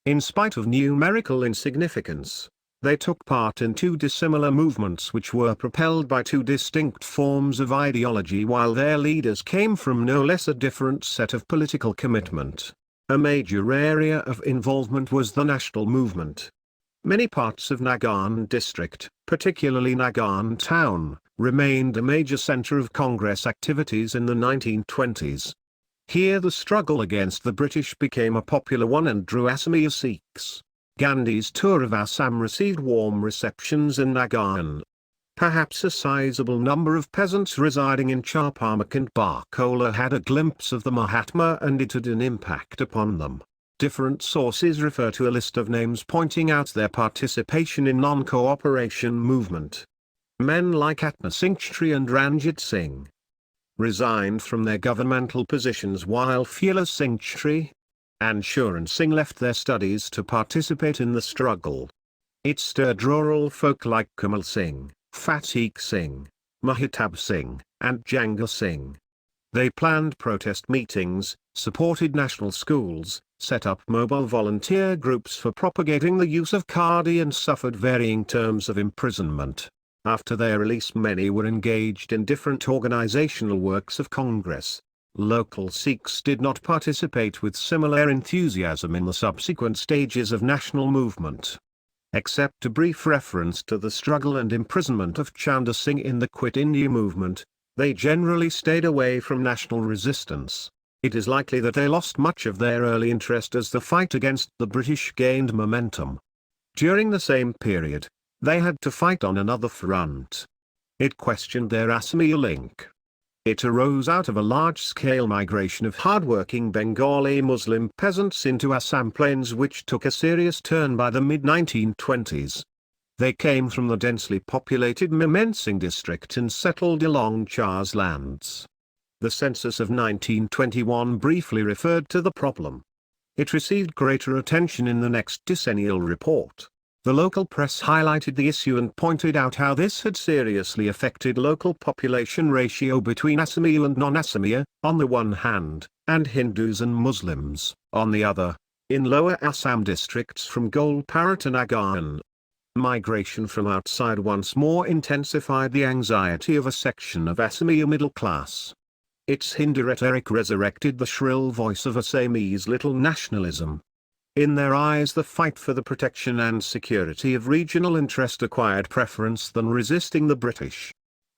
Speaker 1: In spite of numerical insignificance, they took part in two dissimilar movements which were propelled by two distinct forms of ideology, while their leaders came from no less a different set of political commitment. A major area of involvement was the national movement. Many parts of Nagan district, particularly Nagan town, remained a major center of Congress activities in the 1920s. Here the struggle against the British became a popular one and drew Asomiya-Sikhs. Gandhi's tour of Assam received warm receptions in Nagan. Perhaps a sizable number of peasants residing in Charpamak and Barkola had a glimpse of the Mahatma and it had an impact upon them. Different sources refer to a list of names pointing out their participation in non-cooperation movement. Men like Asomiya-Sikhs and Ranjit Singh resigned from their governmental positions, while Phula Singh and Shuran Singh left their studies to participate in the struggle. It stirred rural folk like Kamal Singh, Fateh Singh, Mahitab Singh, and Janga Singh. They planned protest meetings, supported national schools, set up mobile volunteer groups for propagating the use of khadi, and suffered varying terms of imprisonment. After their release, many were engaged in different organizational works of Congress. Local Sikhs did not participate with similar enthusiasm in the subsequent stages of national movement. Except a brief reference to the struggle and imprisonment of Chanda Singh in the Quit India movement, they generally stayed away from national resistance. It is likely that they lost much of their early interest as the fight against the British gained momentum. During the same period, they had to fight on another front. It questioned their Asomiya link. It arose out of a large-scale migration of hard-working Bengali Muslim peasants into Assam plains, which took a serious turn by the mid-1920s. They came from the densely populated Mymensingh district and settled along Char's lands. The census of 1921 briefly referred to the problem. It received greater attention in the next decennial report. The local press highlighted the issue and pointed out how this had seriously affected local population ratio between Asomiya and non-Asomiya, on the one hand, and Hindus and Muslims, on the other, in lower Assam districts from Golpara to Nagaon. Migration from outside once more intensified the anxiety of a section of Asomiya middle class. Its Hindu rhetoric resurrected the shrill voice of Assamese little nationalism. In their eyes, the fight for the protection and security of regional interest acquired preference than resisting the British.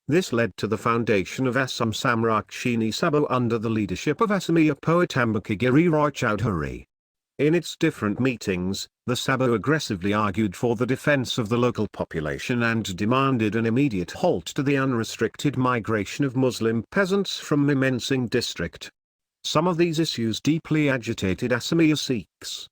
Speaker 1: This led to the foundation of Assam Samrakshini Sabha under the leadership of Asomiya poet Ambakagiri Roy Chowdhury. In its different meetings, the Sabha aggressively argued for the defense of the local population and demanded an immediate halt to the unrestricted migration of Muslim peasants from Mymensingh district. Some of these issues deeply agitated Asomiya-Sikhs.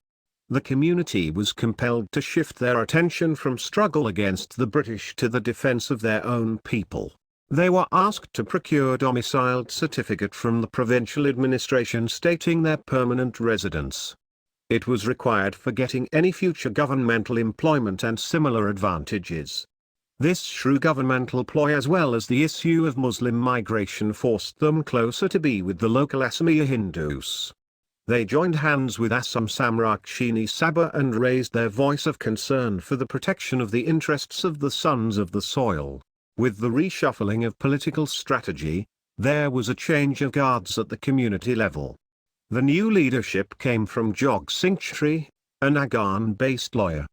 Speaker 1: The community was compelled to shift their attention from struggle against the British to the defense of their own people. They were asked to procure domiciled certificate from the provincial administration stating their permanent residence. It was required for getting any future governmental employment and similar advantages. This shrewd governmental ploy, as well as the issue of Muslim migration, forced them closer to be with the local Asomiya Hindus. They joined hands with Assam Samrakshini Sabha and raised their voice of concern for the protection of the interests of the sons of the soil. With the reshuffling of political strategy, there was a change of guards at the community level. The new leadership came from Jog Singh, a Nagaon-based lawyer.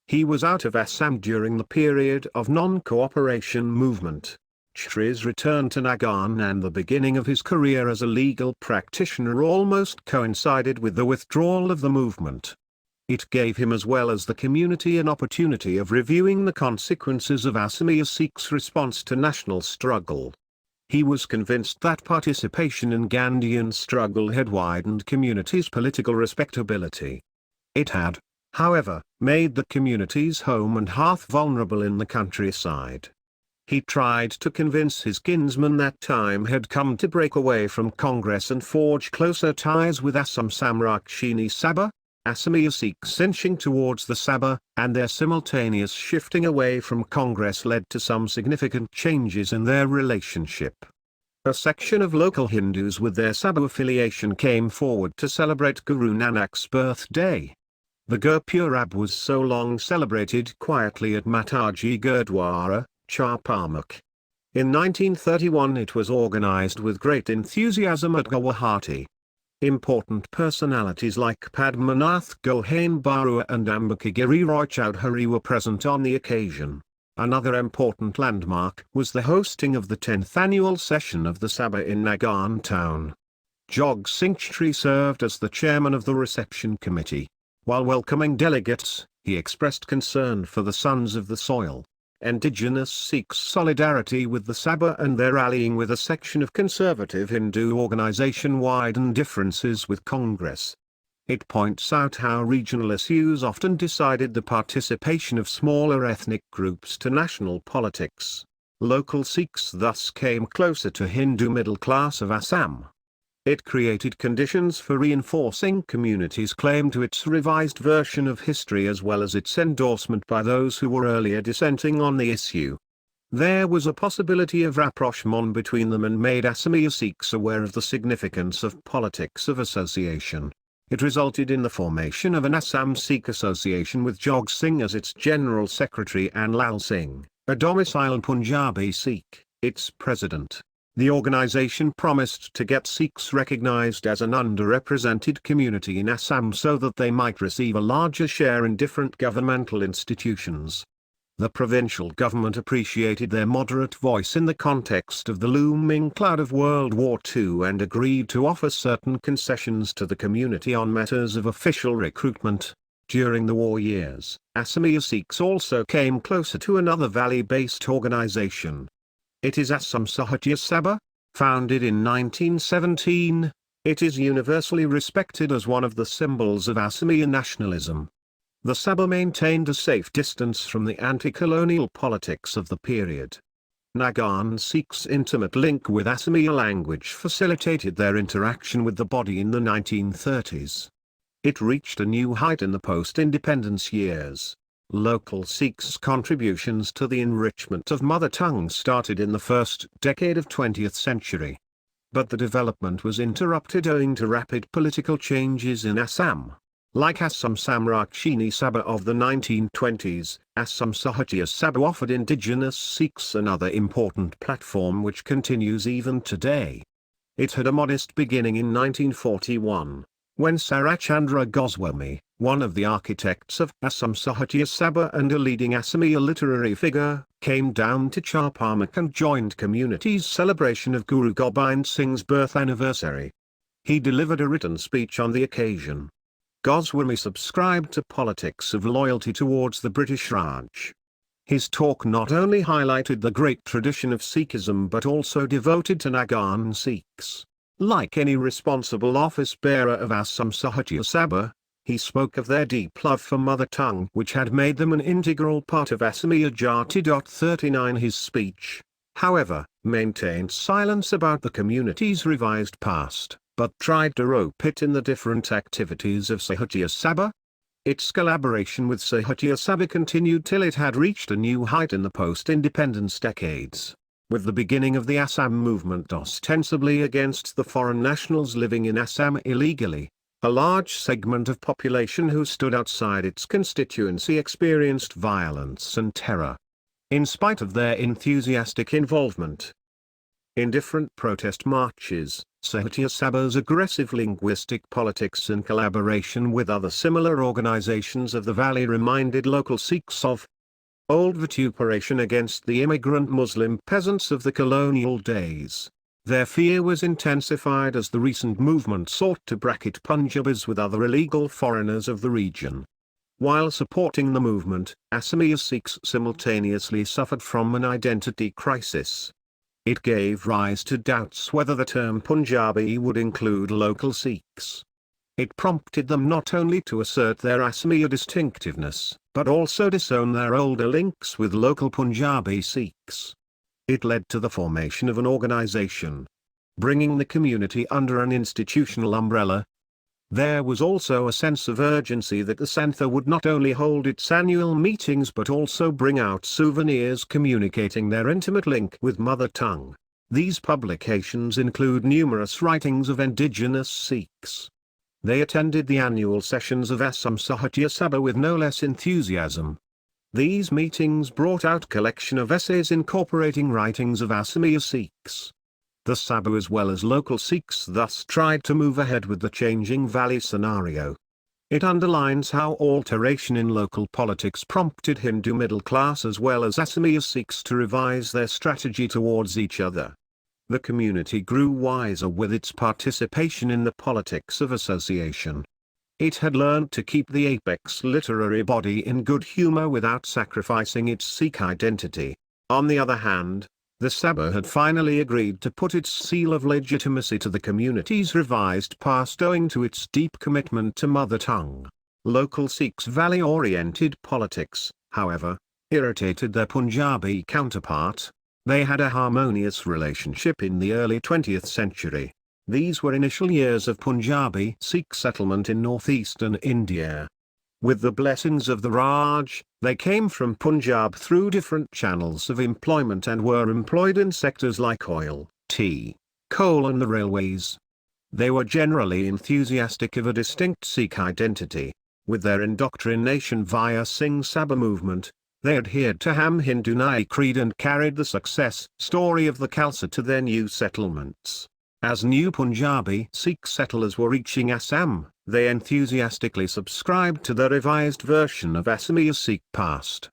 Speaker 1: He was out of Assam during the period of non-cooperation movement. Chri's return to Nagaon and the beginning of his career as a legal practitioner almost coincided with the withdrawal of the movement. It gave him, as well as the community, an opportunity of reviewing the consequences of Asomiya-Sikhs' response to national struggle. He was convinced that participation in Gandhian struggle had widened communities' political respectability. It had, however, made the community's home and hearth vulnerable in the countryside. He tried to convince his kinsmen that time had come to break away from Congress and forge closer ties with Assam Samrakshini Sabha. Asomiya-Sikhs inching towards the Sabha, and their simultaneous shifting away from Congress led to some significant changes in their relationship. A section of local Hindus with their Sabha affiliation came forward to celebrate Guru Nanak's birthday. The Gurpurab was so long celebrated quietly at Mataji Gurdwara, Charpamukh. In 1931 it was organized with great enthusiasm at Guwahati. Important personalities like Padmanath Gohain Barua and Ambakagiri Roy Chowdhury were present on the occasion. Another important landmark was the hosting of the 10th annual session of the Sabha in Nagaon town. Jog Singh served as the chairman of the reception committee. While welcoming delegates, he expressed concern for the sons of the soil, indigenous Sikhs' solidarity with the Sabha and their rallying with a section of conservative Hindu organization widened differences with Congress. It points out how regional issues often decided the participation of smaller ethnic groups to national politics. Local Sikhs thus came closer to Hindu middle class of Assam. It created conditions for reinforcing communities' claim to its revised version of history as well as its endorsement by those who were earlier dissenting on the issue. There was a possibility of rapprochement between them and made Asomiya-Sikhs aware of the significance of politics of association. It resulted in the formation of an Assam Sikh Association with Jog Singh as its General Secretary and Lal Singh, a domiciled Punjabi Sikh, its president. The organization promised to get Sikhs recognized as an underrepresented community in Assam so that they might receive a larger share in different governmental institutions. The provincial government appreciated their moderate voice in the context of the looming cloud of World War II and agreed to offer certain concessions to the community on matters of official recruitment. During the war years, Asomiya-Sikhs also came closer to another valley-based organization. It is Asomiya-Sikhs, founded in 1917. It is universally respected as one of the symbols of Asomiya nationalism. The Sabha maintained a safe distance from the anti-colonial politics of the period. Nagaon Sikhs' intimate link with Asomiya language facilitated their interaction with the body in the 1930s. It reached a new height in the post-independence years. Local Sikhs' contributions to the enrichment of mother tongue started in the first decade of 20th century. But the development was interrupted owing to rapid political changes in Assam. Like Assam Samrakshini Sabha of the 1920s, Asomiya-Sikhs offered indigenous Sikhs another important platform which continues even today. It had a modest beginning in 1941, when Sarachandra Goswami, one of the architects of Asomiya-Sikhs and a leading Assamese literary figure, came down to Charpamak and joined community's celebration of Guru Gobind Singh's birth anniversary. He delivered a written speech on the occasion. Goswami subscribed to politics of loyalty towards the British Raj. His talk not only highlighted the great tradition of Sikhism but also devoted to Nagaon Sikhs. Like any responsible office-bearer of Asomiya-Sikhs, he spoke of their deep love for mother tongue which had made them an integral part of Asamiya Jati. 39 His speech, however, maintained silence about the community's revised past, but tried to rope it in the different activities of Sahajiya. Its collaboration with Sahajiya continued till it had reached a new height in the post-independence decades. With the beginning of the Assam movement ostensibly against the foreign nationals living in Assam illegally, a large segment of population who stood outside its constituency experienced violence and terror. In spite of their enthusiastic involvement in different protest marches, Sahajiya-Sabha's aggressive linguistic politics in collaboration with other similar organizations of the valley reminded local Sikhs of old vituperation against the immigrant Muslim peasants of the colonial days. Their fear was intensified as the recent movement sought to bracket Punjabis with other illegal foreigners of the region. While supporting the movement, Asomiya-Sikhs simultaneously suffered from an identity crisis. It gave rise to doubts whether the term Punjabi would include local Sikhs. It prompted them not only to assert their Asamiya distinctiveness, but also disown their older links with local Punjabi Sikhs. It led to the formation of an organization, bringing the community under an institutional umbrella. There was also a sense of urgency that the Santha would not only hold its annual meetings but also bring out souvenirs communicating their intimate link with mother tongue. These publications include numerous writings of indigenous Sikhs. They attended the annual sessions of Asomiya-Sikhs with no less enthusiasm. These meetings brought out collection of essays incorporating writings of Asomiya-Sikhs. The Sabha as well as local Sikhs thus tried to move ahead with the changing valley scenario. It underlines how alteration in local politics prompted Hindu middle class as well as Asomiya-Sikhs to revise their strategy towards each other. The community grew wiser with its participation in the politics of association. It had learned to keep the apex literary body in good humor without sacrificing its Sikh identity. On the other hand, the Sabha had finally agreed to put its seal of legitimacy to the community's revised past owing to its deep commitment to mother tongue. Local Sikhs' valley-oriented politics, however, irritated their Punjabi counterpart. They had a harmonious relationship in the early 20th century. These were initial years of Punjabi Sikh settlement in northeastern India. With the blessings of the Raj, they came from Punjab through different channels of employment and were employed in sectors like oil, tea, coal and the railways. They were generally enthusiastic of a distinct Sikh identity. With their indoctrination via Singh Sabha movement, they adhered to Ham Hindu Nai creed and carried the success story of the Khalsa to their new settlements. As new Punjabi Sikh settlers were reaching Assam, they enthusiastically subscribed to the revised version of Asomiya-Sikh past.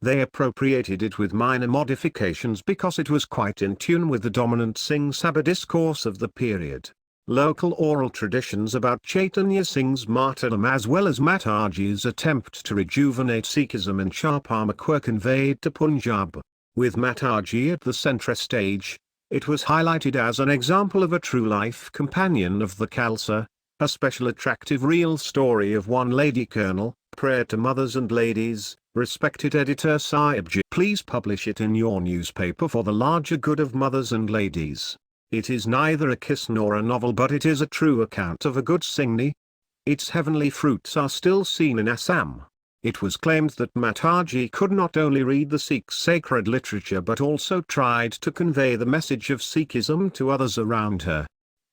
Speaker 1: They appropriated it with minor modifications because it was quite in tune with the dominant Singh Sabha discourse of the period. Local oral traditions about Chaitanya Singh's martyrdom as well as Mataji's attempt to rejuvenate Sikhism in Charpamak were conveyed to Punjab. With Mataji at the centre stage, it was highlighted as an example of a true life companion of the Khalsa, a special attractive real story of one lady colonel, prayer to mothers and ladies. Respected editor Sahibji, please publish it in your newspaper for the larger good of mothers and ladies. It is neither a kiss nor a novel, but it is a true account of a good Singni. Its heavenly fruits are still seen in Assam. It was claimed that Mataji could not only read the Sikh sacred literature but also tried to convey the message of Sikhism to others around her.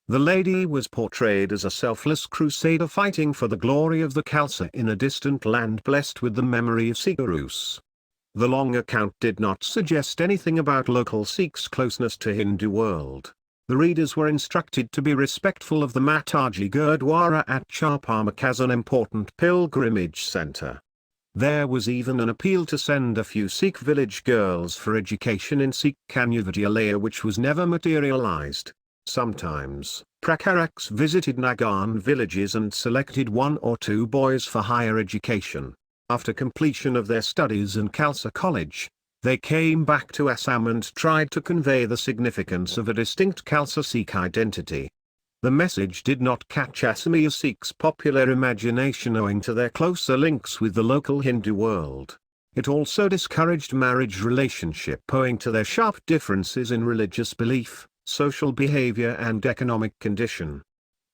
Speaker 1: The lady was portrayed as a selfless crusader fighting for the glory of the Khalsa in a distant land blessed with the memory of Sikh Gurus. The long account did not suggest anything about local Sikhs' closeness to Hindu world. The readers were instructed to be respectful of the Mataji Gurdwara at Charpamak as an important pilgrimage centre. There was even an appeal to send a few Sikh village girls for education in Sikh Kanuvidyalaya, which was never materialized. Sometimes, Prakaraks visited Nagan villages and selected 1 or 2 boys for higher education. After completion of their studies in Khalsa College, they came back to Assam and tried to convey the significance of a distinct Khalsa Sikh identity. The message did not catch Asomiya-Sikhs' popular imagination owing to their closer links with the local Hindu world. It also discouraged marriage relationship owing to their sharp differences in religious belief, social behavior and economic condition.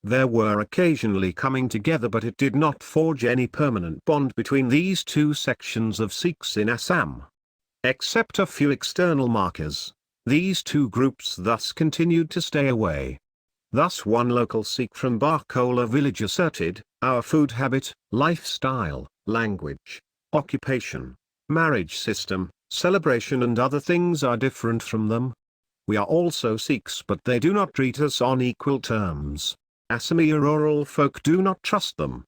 Speaker 1: There were occasionally coming together, but it did not forge any permanent bond between these two sections of Sikhs in Assam. Except a few external markers, these two groups thus continued to stay away. Thus one local Sikh from Barkola village asserted, "Our food habit, lifestyle, language, occupation, marriage system, celebration and other things are different from them. We are also Sikhs, but they do not treat us on equal terms. Assamese rural folk do not trust them.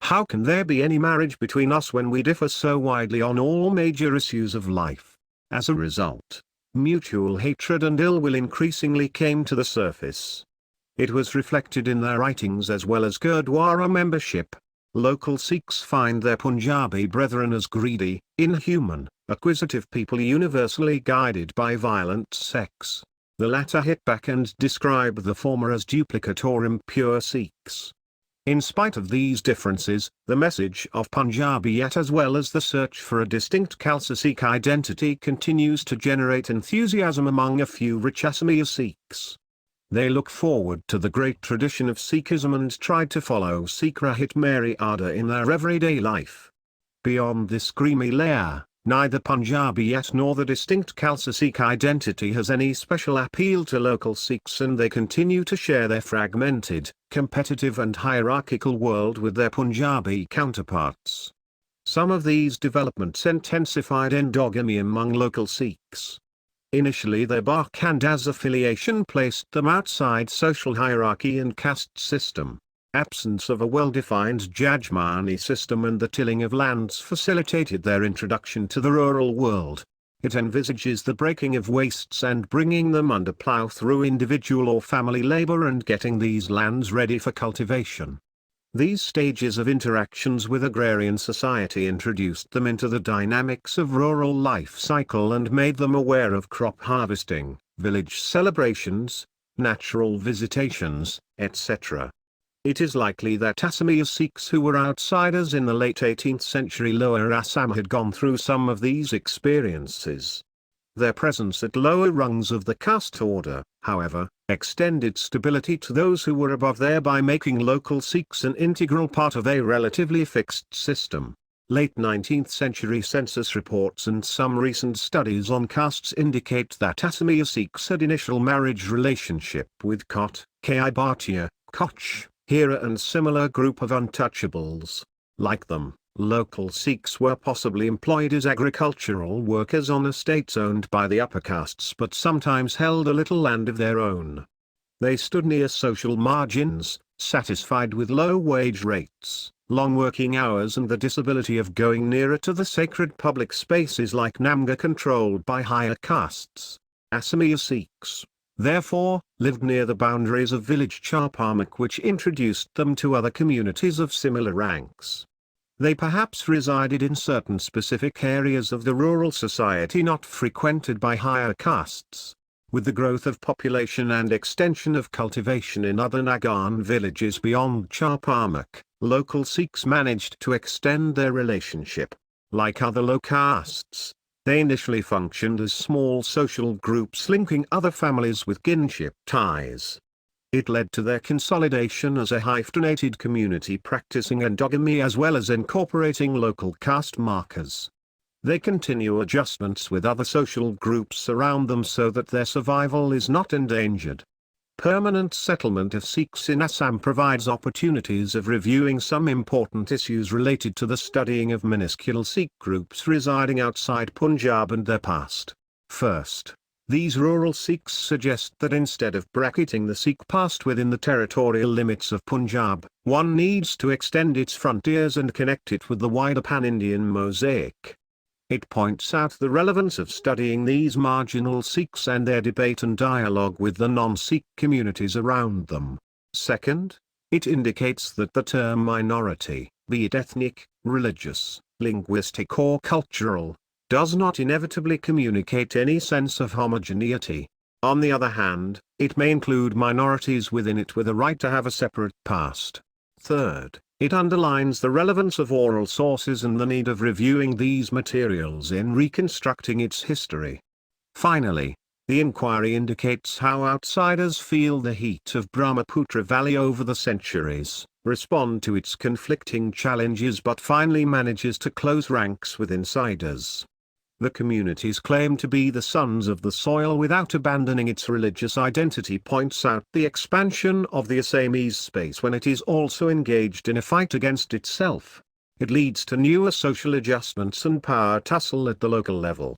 Speaker 1: How can there be any marriage between us when we differ so widely on all major issues of life?" As a result, mutual hatred and ill will increasingly came to the surface. It was reflected in their writings as well as Gurdwara membership. Local Sikhs find their Punjabi brethren as greedy, inhuman, acquisitive people universally guided by violent sex. The latter hit back and describe the former as duplicate or impure Sikhs. In spite of these differences, the message of Punjabiyat as well as the search for a distinct Khalsa Sikh identity continues to generate enthusiasm among a few rich Assamese Sikhs. They look forward to the great tradition of Sikhism and try to follow Sikh Rahit Maryada in their everyday life. Beyond this creamy layer, neither Punjabiyat nor the distinct Khalsa Sikh identity has any special appeal to local Sikhs, and they continue to share their fragmented, competitive and hierarchical world with their Punjabi counterparts. Some of these developments intensified endogamy among local Sikhs. Initially their Barkhandas affiliation placed them outside social hierarchy and caste system. Absence of a well-defined Jajmani system and the tilling of lands facilitated their introduction to the rural world. It envisages the breaking of wastes and bringing them under plough through individual or family labor and getting these lands ready for cultivation. These stages of interactions with agrarian society introduced them into the dynamics of rural life cycle and made them aware of crop harvesting, village celebrations, natural visitations, etc. It is likely that Assamese-Sikhs who were outsiders in the late 18th century Lower Assam had gone through some of these experiences. Their presence at lower rungs of the caste order, however, extended stability to those who were above, thereby making local Sikhs an integral part of a relatively fixed system. Late 19th century census reports and some recent studies on castes indicate that Asomiya-Sikhs had initial marriage relationship with Kot, Bhatia, Koch, Hira and similar group of untouchables. Like them, local Sikhs were possibly employed as agricultural workers on estates owned by the upper castes but sometimes held a little land of their own. They stood near social margins, satisfied with low wage rates, long working hours and the disability of going nearer to the sacred public spaces like Namga controlled by higher castes. Asomiya-Sikhs, therefore, lived near the boundaries of village Charpamak, which introduced them to other communities of similar ranks. They perhaps resided in certain specific areas of the rural society not frequented by higher castes. With the growth of population and extension of cultivation in other Nagan villages beyond Charpamak, local Sikhs managed to extend their relationship. Like other low castes, they initially functioned as small social groups linking other families with kinship ties. It led to their consolidation as a hyphenated community practicing endogamy as well as incorporating local caste markers. They continue adjustments with other social groups around them so that their survival is not endangered. Permanent settlement of Sikhs in Assam provides opportunities of reviewing some important issues related to the studying of minuscule Sikh groups residing outside Punjab and their past. First, these rural Sikhs suggest that instead of bracketing the Sikh past within the territorial limits of Punjab, one needs to extend its frontiers and connect it with the wider pan-Indian mosaic. It points out the relevance of studying these marginal Sikhs and their debate and dialogue with the non-Sikh communities around them. Second, it indicates that the term minority, be it ethnic, religious, linguistic or cultural, does not inevitably communicate any sense of homogeneity. On the other hand, it may include minorities within it with a right to have a separate past. Third, it underlines the relevance of oral sources and the need of reviewing these materials in reconstructing its history. Finally, the inquiry indicates how outsiders feel the heat of Brahmaputra Valley over the centuries, respond to its conflicting challenges but finally manages to close ranks with insiders. The community's claim to be the sons of the soil without abandoning its religious identity points out the expansion of the Assamese space when it is also engaged in a fight against itself. It leads to newer social adjustments and power tussle at the local level.